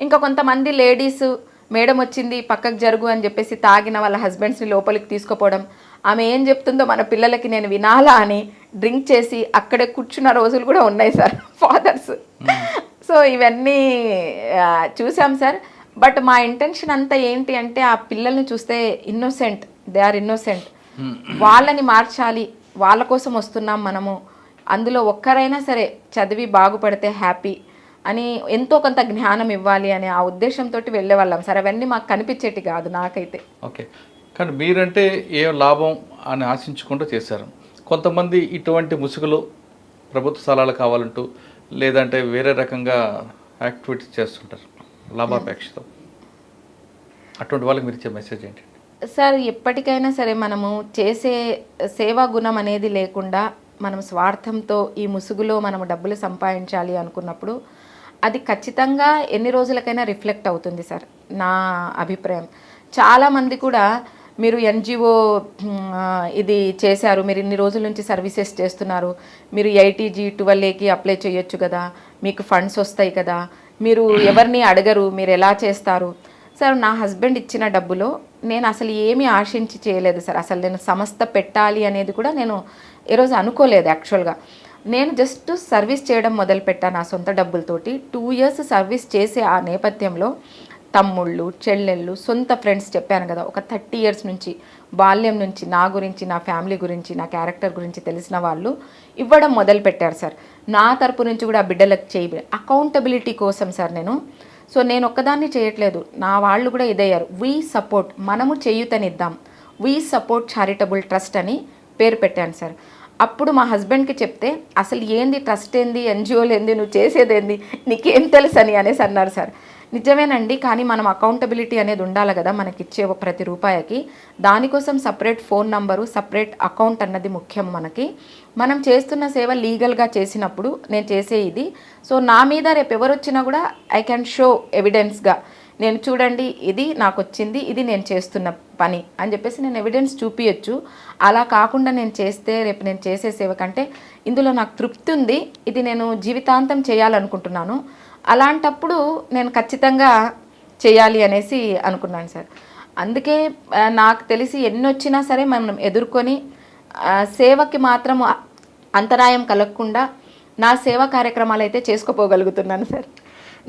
ఇంకా కొంతమంది లేడీస్ మేడం వచ్చింది పక్కకు జరుగు అని చెప్పేసి తాగిన వాళ్ళ హస్బెండ్స్ని లోపలికి తీసుకుపోవడం, ఆమె ఏం చెప్తుందో మన పిల్లలకి నేను వినాలా అని డ్రింక్ చేసి అక్కడే కూర్చున్న రోజులు కూడా ఉన్నాయి సార్ ఫాదర్స్. సో ఇవన్నీ చూసాం సార్. బట్ మా ఇంటెన్షన్ అంతా ఏంటి అంటే ఆ పిల్లల్ని చూస్తే ఇన్నోసెంట్, దే ఆర్ ఇన్నోసెంట్, వాళ్ళని మార్చాలి, వాళ్ళ కోసం వస్తున్నాం మనము, అందులో ఒక్కరైనా సరే చదివి బాగుపడితే హ్యాపీ అని ఎంతో కొంత జ్ఞానం ఇవ్వాలి అనే ఆ ఉద్దేశంతో వెళ్ళేవాళ్ళం సార్. అవన్నీ మాకు కనిపించేటి కాదు నాకైతే. ఓకే, కానీ మీరంటే ఏ లాభం అని ఆశించుకుంటూ చేశారు. కొంతమంది ఇటువంటి ముసుగులు ప్రభుత్వ స్థలాలు కావాలంటూ లేదంటే వేరే రకంగా యాక్టివిటీస్ చేస్తుంటారు లాభాపేక్షతో. అటువంటి వాళ్ళకి మీరు ఇచ్చే మెసేజ్ ఏంటి సార్? ఎప్పటికైనా సరే మనము చేసే సేవా గుణం అనేది లేకుండా మనం స్వార్థంతో ఈ ముసుగులో మనం డబ్బులు సంపాదించాలి అనుకున్నప్పుడు అది ఖచ్చితంగా ఎన్ని రోజులకైనా రిఫ్లెక్ట్ అవుతుంది సార్, నా అభిప్రాయం. చాలామంది కూడా మీరు ఎన్జిఓ ఇది చేశారు, మీరు ఇన్ని రోజుల నుంచి సర్వీసెస్ చేస్తున్నారు, మీరు 80G12Aకి అప్లై చేయొచ్చు కదా, మీకు ఫండ్స్ వస్తాయి కదా, మీరు ఎవరిని అడగరు, మీరు ఎలా చేస్తారు సార్? నా హస్బెండ్ ఇచ్చిన డబ్బులో నేను అసలు ఏమీ ఆశించి చేయలేదు సార్. అసలు నేను సంస్థ పెట్టాలి అనేది కూడా నేను ఈరోజు అనుకోలేదు యాక్చువల్గా. నేను జస్ట్ సర్వీస్ చేయడం మొదలుపెట్టాను నా సొంత డబ్బులతోటి. 2 years సర్వీస్ చేసే ఆ నేపథ్యంలో తమ్ముళ్ళు, చెల్లెళ్ళు, సొంత ఫ్రెండ్స్ చెప్పాను కదా, ఒక 30 years నుంచి బాల్యం నుంచి నా గురించి, నా ఫ్యామిలీ గురించి, నా క్యారెక్టర్ గురించి తెలిసిన వాళ్ళు ఇవ్వడం మొదలుపెట్టారు సార్. నా తరపు నుంచి కూడా ఆ బిడ్డలకు చేయ అకౌంటబిలిటీ కోసం సార్ నేను ఒక్కదాన్ని చేయట్లేదు, నా వాళ్ళు కూడా ఇదయ్యారు. వీ సపోర్ట్, మనము చేయూతనిద్దాం, వీ సపోర్ట్ చారిటబుల్ ట్రస్ట్ అని పేరు పెట్టాను సార్. అప్పుడు మా హస్బెండ్కి చెప్తే అసలు ఏంది ట్రస్ట్ ఏంది, ఎన్జిఓలు ఏంది, నువ్వు చేసేదేంది, నీకేం తెలుసు అని అనేసి అన్నారు సార్. నిజమేనండి, కానీ మనం అకౌంటబిలిటీ అనేది ఉండాలి కదా మనకి ఇచ్చే ప్రతి రూపాయికి. దానికోసం separate phone number, separate account అన్నది ముఖ్యం మనకి. మనం చేస్తున్న సేవ లీగల్గా చేసినప్పుడు నేను చేసే ఇది. సో నా మీద రేపు ఎవరు వచ్చినా కూడా ఐ క్యాన్ షో ఎవిడెన్స్గా, నేను చూడండి ఇది నాకు వచ్చింది, ఇది నేను చేస్తున్న పని అని చెప్పేసి నేను ఎవిడెన్స్ చూపించచ్చు. అలా కాకుండా నేను చేస్తే రేపు నేను చేసే సేవ కంటే ఇందులో నాకు తృప్తి ఉంది, ఇది నేను జీవితాంతం చేయాలనుకుంటున్నాను, అలాంటప్పుడు నేను ఖచ్చితంగా చేయాలి అనేసి అనుకున్నాను సార్. అందుకే నాకు తెలిసి ఎన్ని వచ్చినా సరే మనం ఎదుర్కొని సేవకి మాత్రం అంతరాయం కలగకుండా నా సేవా కార్యక్రమాలు అయితే చేసుకోపోగలుగుతున్నాను సార్.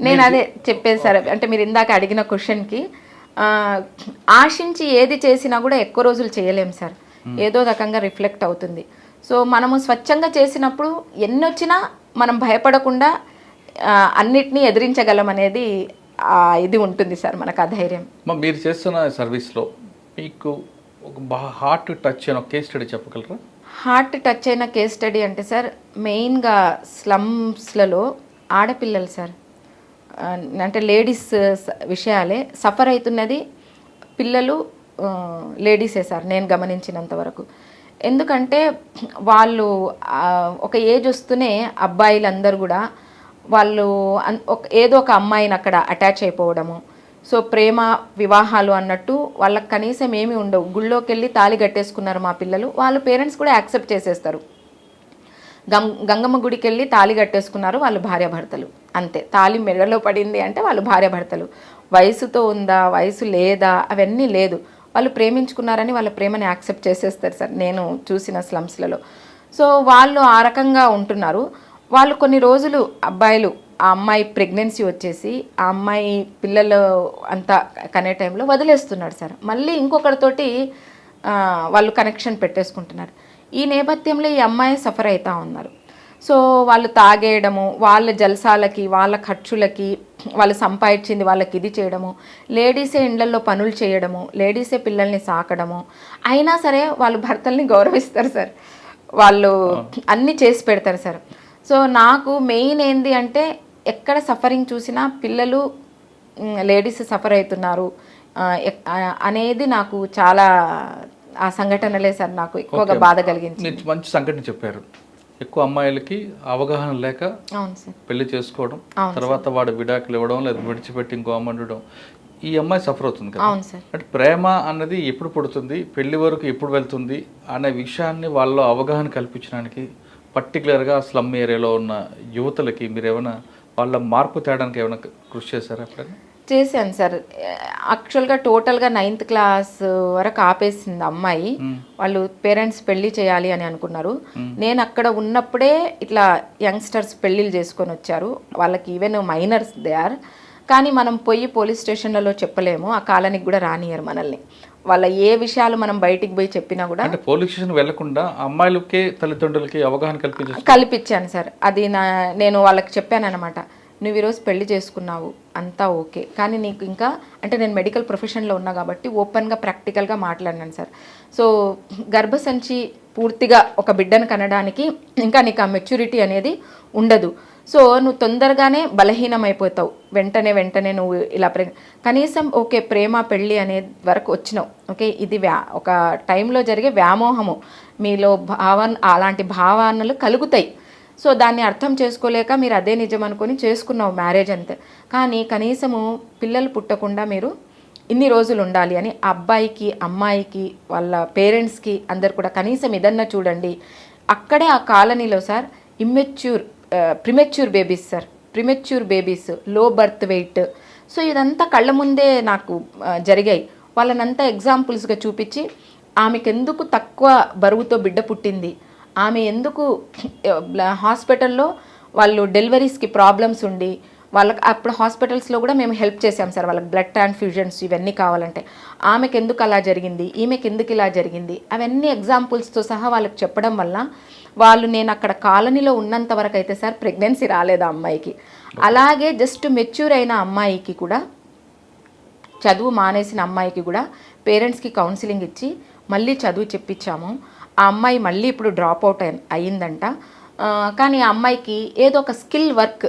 నేను అదే చెప్పేది సార్, అంటే మీరు ఇందాక అడిగిన క్వశ్చన్కి ఆశించి ఏది చేసినా కూడా ఎక్కువ రోజులు చేయలేం సార్, ఏదో రకంగా రిఫ్లెక్ట్ అవుతుంది. సో మనము స్వచ్ఛంగా చేసినప్పుడు ఎన్ని వచ్చినా మనం భయపడకుండా అన్నిటినీ ఎదిరించగలం అనేది ఇది ఉంటుంది సార్ మనకు ఆ ధైర్యం. మీరు చేస్తున్న సర్వీస్లో మీకు ఒక హార్ట్ టచ్ అయిన కేస్ స్టడీ చెప్పగలరా? హార్ట్ టచ్ అయిన కేస్ స్టడీ అంటే సార్ మెయిన్గా స్లమ్స్లలో ఆడపిల్లలు సార్, అంటే లేడీస్ విషయాలే సఫర్ అవుతున్నది, పిల్లలు లేడీసే సార్ నేను గమనించినంత వరకు. ఎందుకంటే వాళ్ళు ఒక ఏజ్ వస్తూనే అబ్బాయిలందరూ కూడా వాళ్ళు ఏదో ఒక అమ్మాయిని అక్కడ అటాచ్ అయిపోవడము, సో ప్రేమ వివాహాలు అన్నట్టు వాళ్ళకి కనీసం ఏమీ ఉండవు. గుళ్ళోకి వెళ్ళి తాళి కట్టేసుకున్నారు మా పిల్లలు, వాళ్ళ పేరెంట్స్ కూడా యాక్సెప్ట్ చేసేస్తారు. గంగమ్మ గుడికి వెళ్ళి తాళి కట్టేసుకున్నారు, వాళ్ళు భార్యాభర్తలు అంతే. తాళి మెడలో పడింది అంటే వాళ్ళు భార్యాభర్తలు. వయసుతో ఉందా, వయసు లేదా, అవన్నీ లేదు. వాళ్ళు ప్రేమించుకున్నారని వాళ్ళ ప్రేమని యాక్సెప్ట్ చేసేస్తారు సార్ నేను చూసిన స్లమ్స్లలో. సో వాళ్ళు ఆ రకంగా ఉంటున్నారు. వాళ్ళు కొన్ని రోజులు అబ్బాయిలు, ఆ అమ్మాయి ప్రెగ్నెన్సీ వచ్చేసి ఆ అమ్మాయి పిల్లలు అంతా కనే టైంలో వదిలేస్తున్నాడు సార్. మళ్ళీ ఇంకొకరితోటి వాళ్ళు కనెక్షన్ పెట్టేసుకుంటున్నారు. ఈ నేపథ్యంలో ఈ అమ్మాయి సఫర్ అవుతూ ఉన్నారు. సో వాళ్ళు తాగేయడము, వాళ్ళ జల్సాలకి, వాళ్ళ ఖర్చులకి, వాళ్ళు సంపాదించింది వాళ్ళకి ఇది చేయడము, లేడీసే ఇండ్లలో పనులు చేయడము, లేడీసే పిల్లల్ని సాకడము, అయినా సరే వాళ్ళు భర్తల్ని గౌరవిస్తారు సార్, వాళ్ళు అన్నీ చేసి పెడతారు సార్. సో నాకు మెయిన్ ఏంది అంటే ఎక్కడ సఫరింగ్ చూసినా పిల్లలు, లేడీస్ సఫర్ అవుతున్నారు అనేది నాకు చాలా ఆ సంఘటనలే సార్ నాకు ఎక్కువగా బాధ కలిగింది. మంచి సంఘటన చెప్పారు. ఎక్కువ అమ్మాయిలకి అవగాహన లేక అవును సార్. పెళ్లి చేసుకోవడం, అవును తర్వాత వాడు విడాకులు ఇవ్వడం లేదా విడిచిపెట్టి ఇంకో అమ్మ ఉండడం, ఈ అమ్మాయి సఫర్ అవుతుంది కదా. అవును సార్. అంటే ప్రేమ అన్నది ఎప్పుడు పుడుతుంది, పెళ్లి వరకు ఎప్పుడు వెళ్తుంది అనే విషయాన్ని వాళ్ళలో అవగాహన కల్పించడానికి పర్టికులర్గా స్లమ్ ఏరియాలో ఉన్న యువతలకి మీరు ఏమైనా వాళ్ళ మార్పు తేడానికి ఏమైనా కృషి చేశారా ఎప్పుడైనా? చేశాను సార్. యాక్చువల్గా టోటల్గా 9th క్లాస్ వరకు ఆపేసింది అమ్మాయి. వాళ్ళు పేరెంట్స్ పెళ్లి చేయాలి అని అనుకున్నారు. నేను అక్కడ ఉన్నప్పుడే ఇట్లా యంగ్స్టర్స్ పెళ్ళిళ్ళు చేసుకొని వచ్చారు. వాళ్ళకి ఈవెన్ మైనర్స్ దే ఆర్. కానీ మనం పోయి పోలీస్ స్టేషన్లలో చెప్పలేము, ఆ కాలనీకి కూడా రానియరు మనల్ని. వాళ్ళ ఏ విషయాలు మనం బయటికి పోయి చెప్పినా కూడా. అంటే పోలీస్ స్టేషన్ వెళ్లకుండా అమ్మాయిలకే తల్లిదండ్రులకి అవగాహన కల్పించాను సార్. అది నేను వాళ్ళకి చెప్పాను అనమాట, నువ్వు ఈరోజు పెళ్లి చేసుకున్నావు అంతా ఓకే, కానీ నీకు ఇంకా అంటే నేను మెడికల్ ప్రొఫెషన్లో ఉన్నా కాబట్టి ఓపెన్గా ప్రాక్టికల్గా మాట్లాడినాను సార్. సో గర్భసంచి పూర్తిగా ఒక బిడ్డను కనడానికి ఇంకా నీకు ఆ మెచ్యూరిటీ అనేది ఉండదు. సో నువ్వు తొందరగానే బలహీనమైపోతావు, వెంటనే నువ్వు ఇలా కనీసం ఓకే ప్రేమ పెళ్ళి అనే వరకు వచ్చినావు, ఓకే ఇది ఒక టైంలో జరిగే వ్యామోహము, మీలో అలాంటి భావనలు కలుగుతాయి. సో దాన్ని అర్థం చేసుకోలేక మీరు అదే నిజం అనుకొని చేసుకున్నావు మ్యారేజ్ అంతే. కానీ కనీసము పిల్లలు పుట్టకుండా మీరు ఇన్ని రోజులు ఉండాలి అని అబ్బాయికి అమ్మాయికి వాళ్ళ పేరెంట్స్కి అందరు కూడా కనీసం ఇదన్నా చూడండి. అక్కడే ఆ కాలనీలో sir premature babies sir, premature babies, low birth weight. So ఇదంతా కళ్ళ ముందే నాకు జరిగాయి. వాళ్ళనంతా ఎగ్జాంపుల్స్గా చూపించి ఆమెకు ఎందుకు తక్కువ బరువుతో బిడ్డ పుట్టింది, ఆమె ఎందుకు హాస్పిటల్లో వాళ్ళు డెలివరీస్కి ప్రాబ్లమ్స్ ఉండి వాళ్ళకి అప్పుడు హాస్పిటల్స్లో కూడా మేము హెల్ప్ చేసాం సార్. వాళ్ళకి బ్లడ్ ట్రాన్స్ఫ్యూజన్స్ ఇవన్నీ కావాలంటే ఆమెకు ఎందుకు అలా జరిగింది, ఈమెకి ఎందుకు ఇలా జరిగింది, అవన్నీ ఎగ్జాంపుల్స్తో సహా వాళ్ళకి చెప్పడం వల్ల వాళ్ళు నేను అక్కడ కాలనీలో ఉన్నంత వరకు అయితే సార్ ప్రెగ్నెన్సీ రాలేదు ఆ అమ్మాయికి. అలాగే జస్ట్ మెచ్యూర్ అయిన అమ్మాయికి కూడా, చదువు మానేసిన అమ్మాయికి కూడా పేరెంట్స్కి కౌన్సిలింగ్ ఇచ్చి మళ్ళీ చదువు చెప్పించాము. ఆ అమ్మాయి మళ్ళీ ఇప్పుడు డ్రాప్ అవుట్ అయ్యిందంట. కానీ ఆ అమ్మాయికి ఏదో ఒక స్కిల్ వర్క్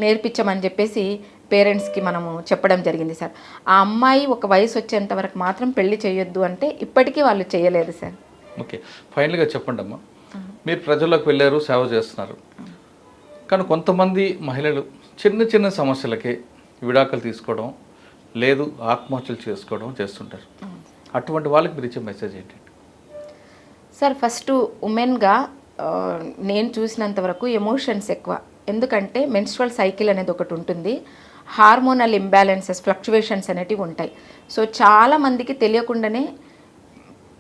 నేర్పించమని చెప్పేసి పేరెంట్స్కి మనము చెప్పడం జరిగింది సార్. ఆ అమ్మాయి ఒక వయసు వచ్చేంత వరకు మాత్రం పెళ్లి చేయొద్దు అంటే ఇప్పటికీ వాళ్ళు చేయలేదు సార్. ఓకే, ఫైనల్గా చెప్పండి అమ్మా, మీరు ప్రజల్లోకి వెళ్ళారు, సేవ చేస్తున్నారు, కానీ కొంతమంది మహిళలు చిన్న చిన్న సమస్యలకే విడాకులు తీసుకోవడం లేదు ఆత్మహత్యలు చేసుకోవడం చేస్తుంటారు. అటువంటి వాళ్ళకి మీరు ఇచ్చే మెసేజ్ ఏంటి సార్? ఫస్ట్ ఉమెన్గా నేను చూసినంత వరకు ఎమోషన్స్ ఎక్కువ. ఎందుకంటే మెన్స్ట్రువల్ సైకిల్ అనేది ఒకటి ఉంటుంది, హార్మోనల్ ఇంబ్యాలెన్సెస్ ఫ్లక్చువేషన్స్ అనేటివి ఉంటాయి. సో చాలామందికి తెలియకుండానే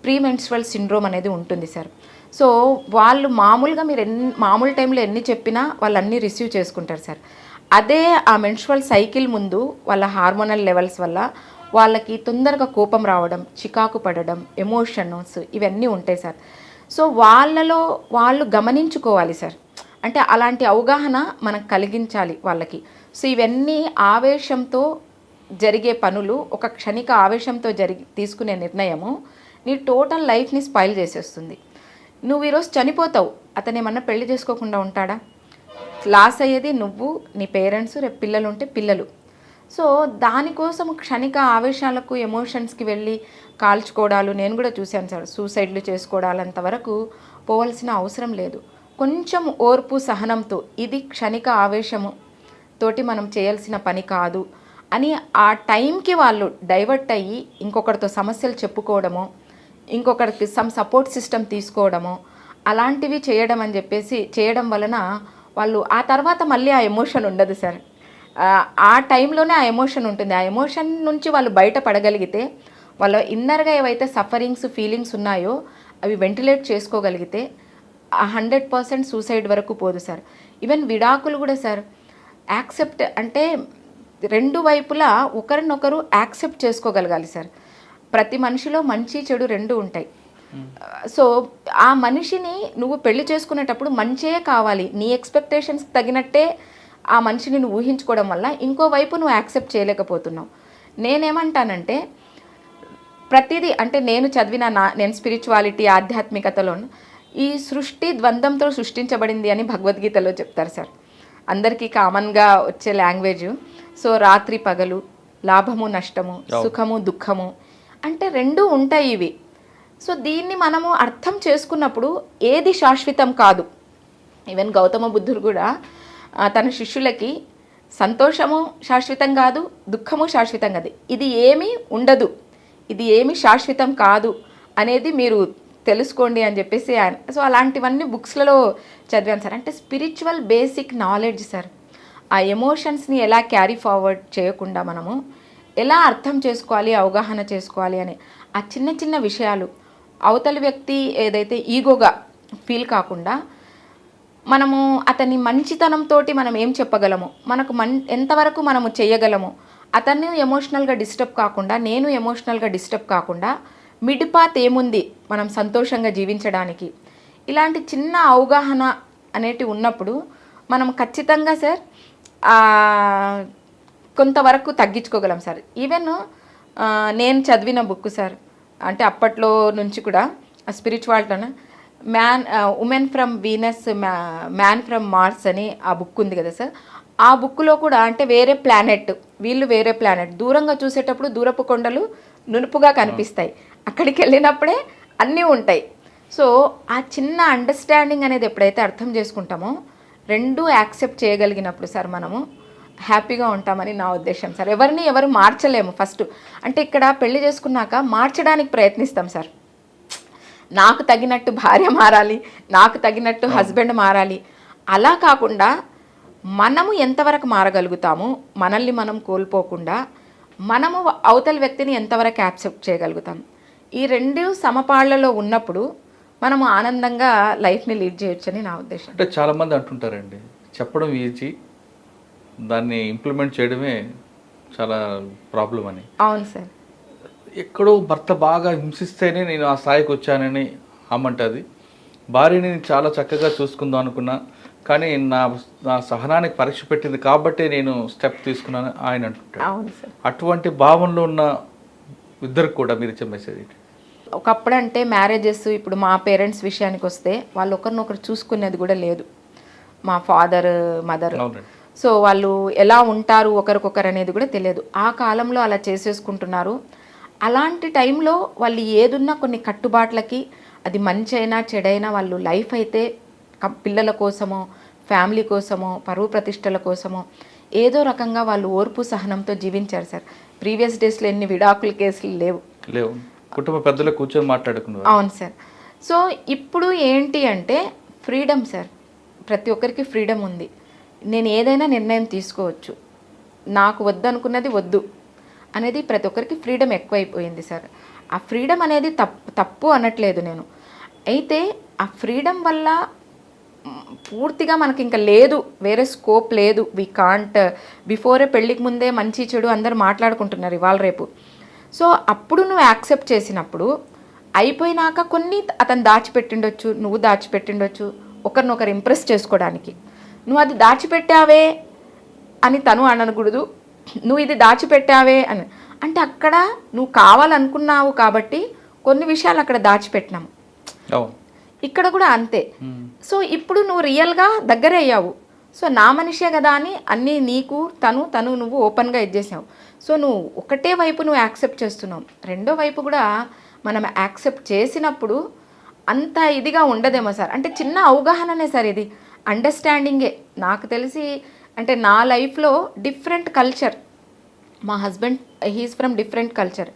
ప్రీ మెన్స్ట్రువల్ సిండ్రోమ్ అనేది ఉంటుంది సార్. సో వాళ్ళు మామూలుగా మీరు మామూలు టైంలో ఎన్ని చెప్పినా వాళ్ళు అన్నీ రిసీవ్ చేసుకుంటారు సార్. అదే ఆ మెన్స్ట్రువల్ సైకిల్ ముందు వాళ్ళ హార్మోనల్ లెవెల్స్ వల్ల వాళ్ళకి తొందరగా కోపం రావడం, చికాకు పడడం, ఎమోషన్స్ ఇవన్నీ ఉంటాయి సార్. సో వాళ్ళలో వాళ్ళు గమనించుకోవాలి సార్. అంటే అలాంటి అవగాహన మనకు కలిగించాలి వాళ్ళకి. సో ఇవన్నీ ఆవేశంతో జరిగే పనులు, ఒక క్షణిక ఆవేశంతో తీసుకునే నిర్ణయము నీ టోటల్ లైఫ్ని స్పాయిల్ చేసేస్తుంది. నువ్వు ఈరోజు చనిపోతావు, అతను ఏమన్నా పెళ్లి చేసుకోకుండా ఉంటాడా? లాస్ అయ్యేది నువ్వు, నీ పేరెంట్స్, రేపు పిల్లలు ఉంటే పిల్లలు. సో దానికోసం క్షణిక ఆవేశాలకు ఎమోషన్స్కి వెళ్ళి కాల్చుకోవడాలు నేను కూడా చూశాను సార్. సూసైడ్లు చేసుకోవడాలు అంతవరకు పోవాల్సిన అవసరం లేదు. కొంచెం ఓర్పు సహనంతో ఇది క్షణిక ఆవేశము తోటి మనం చేయాల్సిన పని కాదు అని ఆ టైంకి వాళ్ళు డైవర్ట్ అయ్యి ఇంకొకరితో సమస్యలు చెప్పుకోవడమో, ఇంకొకరికి సపోర్ట్ సిస్టమ్ తీసుకోవడమో అలాంటివి చేయడం అని చెప్పేసి చేయడం వలన వాళ్ళు ఆ తర్వాత మళ్ళీ ఆ ఎమోషన్ ఉండదు సార్. ఆ టైంలోనే ఆ ఎమోషన్ ఉంటుంది. ఆ ఎమోషన్ నుంచి వాళ్ళు బయటపడగలిగితే, వాళ్ళ ఇన్నర్గా ఏవైతే సఫరింగ్స్ ఫీలింగ్స్ ఉన్నాయో అవి వెంటిలేట్ చేసుకోగలిగితే 100% సూసైడ్ వరకు పోదు సార్. ఈవెన్ విడాకులు కూడా సార్ యాక్సెప్ట్ అంటే రెండు వైపులా ఒకరినొకరు యాక్సెప్ట్ చేసుకోగలగాలి సార్. ప్రతి మనిషిలో మంచి చెడు రెండు ఉంటాయి. సో ఆ మనిషిని నువ్వు పెళ్లి చేసుకునేటప్పుడు మంచే కావాలి, నీ ఎక్స్పెక్టేషన్స్కి తగినట్టే ఆ మనిషిని నువ్వు ఊహించుకోవడం వల్ల ఇంకోవైపు నువ్వు యాక్సెప్ట్ చేయలేకపోతున్నావు. నేనేమంటానంటే ప్రతిదీ అంటే నేను చదివిన నేను స్పిరిచువాలిటీ ఆధ్యాత్మికతలో ఈ సృష్టి ద్వంద్వంతో సృష్టించబడింది అని భగవద్గీతలో చెప్తారు సార్. అందరికీ కామన్గా వచ్చే లాంగ్వేజ్. సో రాత్రి పగలు, లాభము నష్టము, సుఖము దుఃఖము అంటే రెండూ ఉంటాయి ఇవి. సో దీన్ని మనము అర్థం చేసుకున్నప్పుడు ఏది శాశ్వతం కాదు, ఈవెన్ గౌతమ బుద్ధుడు కూడా తన శిష్యులకి సంతోషము శాశ్వతం కాదు, దుఃఖము శాశ్వతం కాదు, ఇది ఏమీ ఉండదు, ఇది ఏమీ శాశ్వతం కాదు అనేది మీరు తెలుసుకోండి అని చెప్పేసి ఆయన. సో అలాంటివన్నీ బుక్స్లలో చదివాను సార్. అంటే స్పిరిచువల్ బేసిక్ నాలెడ్జ్ సార్. ఆ ఎమోషన్స్ని ఎలా క్యారీ ఫార్వర్డ్ చేయకుండా మనము ఎలా అర్థం చేసుకోవాలి, అవగాహన చేసుకోవాలి అని ఆ చిన్న చిన్న విషయాలు అవతలి వ్యక్తి ఏదైతే ఈగోగా ఫీల్ కాకుండా మనము అతని మంచితనంతో మనం ఏం చెప్పగలము, మనకు ఎంతవరకు మనము చేయగలము, అతన్ని ఎమోషనల్గా డిస్టర్బ్ కాకుండా నేను ఎమోషనల్గా డిస్టర్బ్ కాకుండా మిడ్ పాత్ ఏముంది మనం సంతోషంగా జీవించడానికి, ఇలాంటి చిన్న అవగాహన అనేటివి ఉన్నప్పుడు మనం ఖచ్చితంగా సార్ కొంతవరకు తగ్గించుకోగలం సార్. ఈవెన్ నేను చదివిన బుక్ సార్, అంటే అప్పట్లో నుంచి కూడా స్పిరిచువాలిటీలో women from Venus man from Mars అని ఆ బుక్ ఉంది కదా సార్. ఆ బుక్లో కూడా అంటే వేరే ప్లానెట్, వీళ్ళు వేరే ప్లానెట్, దూరంగా చూసేటప్పుడు దూరపు కొండలు నునుపుగా కనిపిస్తాయి, అక్కడికి వెళ్ళినప్పుడే అన్నీ ఉంటాయి. సో ఆ చిన్న అండర్స్టాండింగ్ అనేది ఎప్పుడైతే అర్థం చేసుకుంటామో, రెండూ యాక్సెప్ట్ చేయగలిగినప్పుడు సార్ మనము హ్యాపీగా ఉంటామని నా ఉద్దేశం సార్. ఎవరిని ఎవరు మార్చలేము ఫస్ట్. అంటే ఇక్కడ పెళ్లి చేసుకున్నాక మార్చడానికి ప్రయత్నిస్తాం సార్. నాకు తగినట్టు భార్య మారాలి, నాకు తగినట్టు హస్బెండ్ మారాలి, అలా కాకుండా మనము ఎంతవరకు మారగలుగుతాము, మనల్ని మనం కోల్పోకుండా మనము అవతల వ్యక్తిని ఎంతవరకు యాక్సెప్ట్ చేయగలుగుతాం, ఈ రెండు సమపాళ్లలో ఉన్నప్పుడు మనము ఆనందంగా లైఫ్ని లీడ్ చేయొచ్చని నా ఉద్దేశం. అంటే చాలామంది అంటుంటారండి, చెప్పడం ఈజీ, దాన్ని ఇంప్లిమెంట్ చేయడమే చాలా ప్రాబ్లం అని. అవును సార్. ఎక్కడో భర్త బాగా హింసిస్తేనే నేను ఆ స్థాయికి వచ్చానని అమ్మంటుంది. భార్యని చాలా చక్కగా చూసుకుందాం అనుకున్నా, కానీ నా సహనానికి పరీక్ష పెట్టింది కాబట్టి నేను స్టెప్ తీసుకున్నాను ఆయన అంటుంటాడు. అవును సార్. అటువంటి భావనలో ఉన్న ఇద్దరికి కూడా మీరు ఇచ్చే మెసేజ్ ఏంటి? ఒకప్పుడు అంటే మ్యారేజెస్, ఇప్పుడు మా పేరెంట్స్ విషయానికి వస్తే వాళ్ళు ఒకరినొకరు చూసుకునేది కూడా లేదు. మా ఫాదర్ మదర్, సో వాళ్ళు ఎలా ఉంటారు ఒకరికొకరు అనేది కూడా తెలియదు. ఆ కాలంలో అలా చేసేసుకుంటున్నారు. అలాంటి టైంలో వాళ్ళు ఏదున్నా కొన్ని కట్టుబాట్లకి, అది మంచి అయినా చెడైనా వాళ్ళు లైఫ్ అయితే పిల్లల కోసమో ఫ్యామిలీ కోసమో పరువు ప్రతిష్టల కోసమో ఏదో రకంగా వాళ్ళు ఓర్పు సహనంతో జీవించారు సార్. ప్రీవియస్ డేస్లో ఎన్ని విడాకుల కేసులు లేవు, కుటుంబ పెద్దలు కూర్చొని మాట్లాడుకున్నారు. అవును సార్. సో ఇప్పుడు ఏంటి అంటే ఫ్రీడమ్ సార్, ప్రతి ఒక్కరికి ఫ్రీడమ్ ఉంది. నేను ఏదైనా నిర్ణయం తీసుకోవచ్చు, నాకు వద్దు అనుకున్నది వద్దు అనేది ప్రతి ఒక్కరికి ఫ్రీడమ్ ఎక్కువైపోయింది సార్. ఆ ఫ్రీడమ్ అనేది తప్పు అనట్లేదు నేను. అయితే ఆ ఫ్రీడమ్ వల్ల పూర్తిగా మనకి ఇంకా లేదు, వేరే స్కోప్ లేదు. వీ కాంట్ బిఫోరే పెళ్ళికి ముందే మంచి చెడు అందరూ మాట్లాడుకుంటున్నారు ఇవాళ రేపు. సో అప్పుడు నువ్వు యాక్సెప్ట్ చేసినప్పుడు అయిపోయినాక కొన్ని అతను దాచిపెట్టిండొచ్చు, నువ్వు దాచిపెట్టిండొచ్చు, ఒకరినొకరు ఇంప్రెస్ చేసుకోవడానికి. నువ్వు అది దాచిపెట్టావే అని తను అనకూడదు, నువ్వు ఇది దాచిపెట్టావే అని. అంటే అక్కడ నువ్వు కావాలనుకున్నావు కాబట్టి కొన్ని విషయాలు అక్కడ దాచిపెట్టినాము, ఇక్కడ కూడా అంతే. సో ఇప్పుడు నువ్వు రియల్గా దగ్గరే అయ్యావు. సో నా మనిషే కదా అని అన్నీ నీకు తను నువ్వు ఓపెన్గా ఇచ్చేసావు. సో నువ్వు ఒకటే వైపు నువ్వు యాక్సెప్ట్ చేస్తున్నావు, రెండో వైపు కూడా మనం యాక్సెప్ట్ చేసినప్పుడు అంత ఇదిగా ఉండదేమో సార్. అంటే చిన్న అవగాహననే సార్ ఇది, అండర్స్టాండింగే. నాకు తెలిసి అంటే నా లైఫ్లో డిఫరెంట్ కల్చర్, మా husband he's from different culture,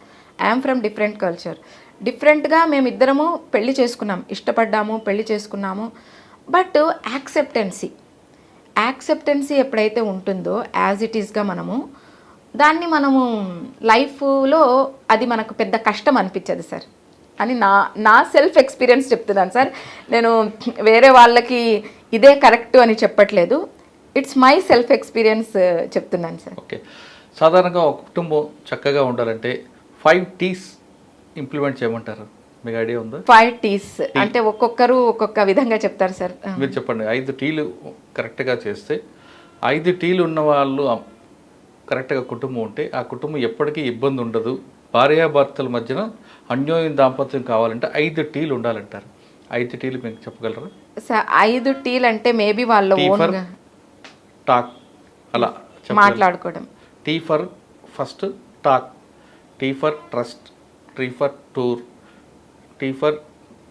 I'm from different culture. డిఫరెంట్గా మేమిద్దరము పెళ్లి చేసుకున్నాం, ఇష్టపడ్డాము, పెళ్లి చేసుకున్నాము. బట్ యాక్సెప్టెన్సీ ఎప్పుడైతే ఉంటుందో యాజ్ ఇట్ ఈస్గా మనము లైఫ్లో అది మనకు పెద్ద కష్టం అనిపించదు సార్ అని నా సెల్ఫ్ ఎక్స్పీరియన్స్ చెప్తున్నాను సార్. నేను వేరే వాళ్ళకి ఇదే కరెక్ట్ అని చెప్పట్లేదు, ఇట్స్ మై సెల్ఫ్ ఎక్స్పీరియన్స్ చెప్తున్నాను సార్. ఓకే, సాధారణంగా ఒక కుటుంబం చక్కగా ఉండాలంటే 5 T's ఇంప్లిమెంట్ చేయమంటారు, మీకు ఐడియా ఉందా? 5 T's అంటే ఒక్కొక్కరు ఒక్కొక్క విధంగా చెప్తారు సార్. మీరు చెప్పండి. 5 T's కరెక్ట్గా చేస్తే, 5 T's ఉన్న వాళ్ళు కరెక్ట్గా కుటుంబం ఉంటే ఆ కుటుంబం ఎప్పటికీ ఇబ్బంది ఉండదు. భార్యాభర్తల మధ్యన అన్యోన్య దాంపత్యం కావాలంటే 5 T's ఉండాలంటారు. 5 T's మీకు చెప్పగలరా సార్? 5 T's అంటే మేబీ వాళ్ళ ఓన్గా టాక్ అలా మాట్లాడుకోవడం. T for first talk, T for trust, T for tour, T for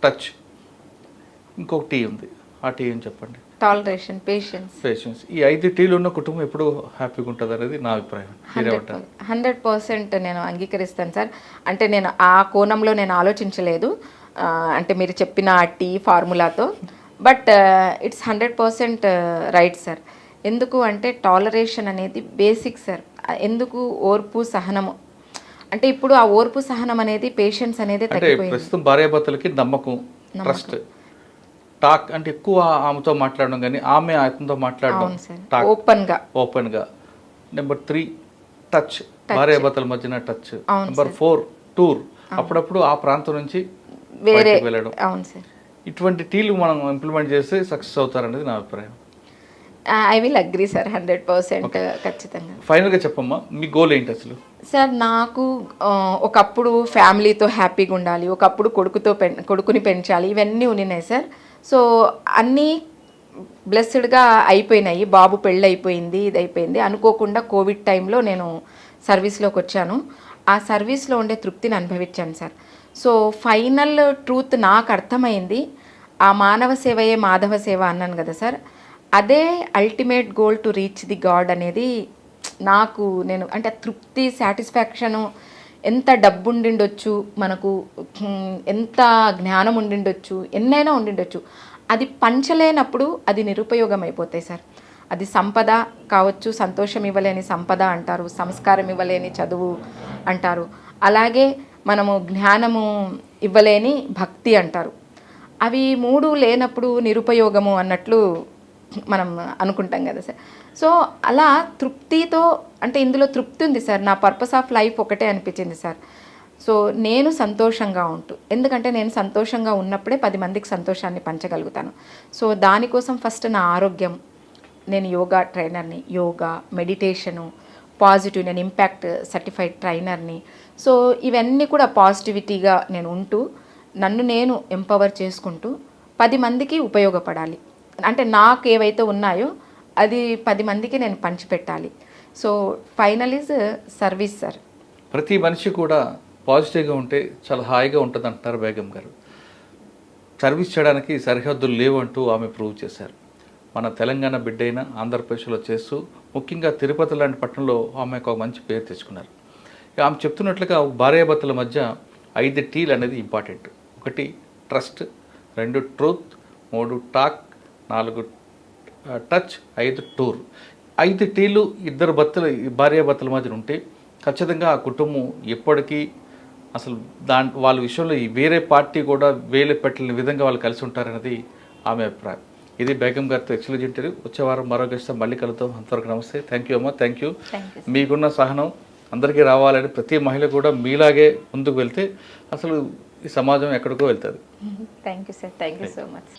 touch, ఇంకొక T ఉంది, ఆ T అని చెప్పండి. Toleration, patience. పేషెన్స్. ఈ 5 టీలు ఉన్న కుటుంబం ఎప్పుడు హ్యాపీగా ఉంటుంది అనేది నా అభిప్రాయం. మీరేమంటారు? 100% నేను అంగీకరిస్తాను సార్. అంటే నేను ఆ కోణంలో నేను ఆలోచించలేదు, అంటే మీరు చెప్పిన ఆ టీ ఫార్ములాతో. But it's 100% right sir. ఎందుకు అంటే టాలరేషన్ అనేది బేసిక్ సార్. ఎందుకు ఓర్పు సహనము అంటే ఇప్పుడు ఆ ఓర్పు సహనం అనేది, పేషెన్స్ అనేది అంటే తగ్గిపోయింది. ప్రస్తుతం భార్యాభర్తలకి నమ్మకం, ట్రస్ట్, టాక్ అంటే ఎక్కువ ఆమెతో మాట్లాడడం కానీ ఆమె అతనితో మాట్లాడడం, అవును సార్, ఓపెన్గా. నెంబర్ 3 టచ్, భార్యాభర్తల మధ్యన టచ్. నెంబర్ 4 టూర్, అప్పుడప్పుడు ఆ ప్రాంతం నుంచి వేరే వెళ్ళడం. అవును సార్. ఇటువంటి టీలు మనం ఇంప్లిమెంట్ చేస్తే సక్సెస్ అవుతారనేది నా అభిప్రాయం. ఐ విల్ అగ్రీ సార్, 100% ఖచ్చితంగా. ఫైనల్గా చెప్పమ్మా, మీ గోల్ ఏంటి అసలు? సార్ నాకు ఒకప్పుడు ఫ్యామిలీతో హ్యాపీగా ఉండాలి, ఒకప్పుడు కొడుకుని పెంచాలి, ఇవన్నీ ఉన్నాయి సార్. సో అన్నీ బ్లెస్డ్గా అయిపోయినాయి. బాబు పెళ్ళి అయిపోయింది, ఇది అయిపోయింది. అనుకోకుండా కోవిడ్ టైంలో నేను సర్వీస్లోకి వచ్చాను. ఆ సర్వీస్లో ఉండే తృప్తిని అనుభవించాను సార్. సో ఫైనల్ ట్రూత్ నాకు అర్థమైంది, ఆ మానవ సేవయే మాధవ సేవ అన్నాను కదా సార్. అదే ultimate goal to reach the God అనేది నాకు, నేను అంటే తృప్తి, సాటిస్ఫాక్షను. ఎంత డబ్బు ఉండిండొచ్చు మనకు, ఎంత జ్ఞానం ఉండిండొచ్చు, ఎన్నైనా ఉండిండొచ్చు, అది పంచలేనప్పుడు అది నిరుపయోగం అయిపోతాయి సార్. అది సంపద కావచ్చు, సంతోషం ఇవ్వలేని సంపద అంటారు, సంస్కారం ఇవ్వలేని చదువు అంటారు, అలాగే మనము జ్ఞానము ఇవ్వలేని భక్తి అంటారు. అవి 3 లేనప్పుడు నిరుపయోగము అన్నట్లు మనం అనుకుంటాం కదా సార్. సో అలా తృప్తితో, అంటే ఇందులో తృప్తి ఉంది సార్. నా పర్పస్ ఆఫ్ లైఫ్ ఒకటే అనిపించింది సార్. సో నేను సంతోషంగా ఉంటూ, ఎందుకంటే నేను సంతోషంగా ఉన్నప్పుడే 10 మందికి సంతోషాన్ని పంచగలుగుతాను. సో దానికోసం ఫస్ట్ నా ఆరోగ్యం, నేను యోగా ట్రైనర్ని, యోగా, మెడిటేషను, పాజిటివ్, నేను ఇంపాక్ట్ సర్టిఫైడ్ ట్రైనర్ని. సో ఇవన్నీ కూడా పాజిటివిటీగా నేను ఉంటూ, నన్ను నేను ఎంపవర్ చేసుకుంటూ 10 మందికి ఉపయోగపడాలి. అంటే నాకు ఏవైతే ఉన్నాయో అది 10 మందికి నేను పంచిపెట్టాలి. So final is service sir. ప్రతి మనిషి కూడా పాజిటివ్గా ఉంటే చాలా హాయిగా ఉంటుంది అంటారు బేగం గారు. సర్వీస్ చేయడానికి సరిహద్దులు లేవంటూ ఆమె ప్రూవ్ చేశారు. మన తెలంగాణ బిడ్డైన ఆంధ్రప్రదేశ్లో చేస్తూ, ముఖ్యంగా తిరుపతి లాంటి పట్టణంలో ఆమెకు ఒక మంచి పేరు తెచ్చుకున్నారు. ఇక ఆమె చెప్తున్నట్లుగా భార్యాభర్తల మధ్య 5 టీలు అనేది important. 1 trust, 2 truth, 3 talk, 4 touch, 5 tour. 5 టీలు భార్యాభర్తల మధ్య ఉంటే ఖచ్చితంగా ఆ కుటుంబం ఎప్పటికీ అసలు వాళ్ళ విషయంలో ఈ వేరే పార్టీ కూడా వేలు పెట్టలేని విధంగా వాళ్ళు కలిసి ఉంటారనేది ఆమె అభిప్రాయం. ఇది బేగం గారితో ఎక్స్క్లూజివ్ ఇంటర్వ్యూ. వచ్చే వారం మరో గెస్ట్తో మళ్ళీ కలుద్దాం. అంతవరకు నమస్తే. థ్యాంక్ యూ అమ్మా. Thank you. మీకున్న సహనం అందరికీ రావాలని, ప్రతి మహిళ కూడా మీలాగే ముందుకు వెళ్తే అసలు ఈ సమాజం ఎక్కడికో వెళ్తుంది. Thank you sir. Thank you so much.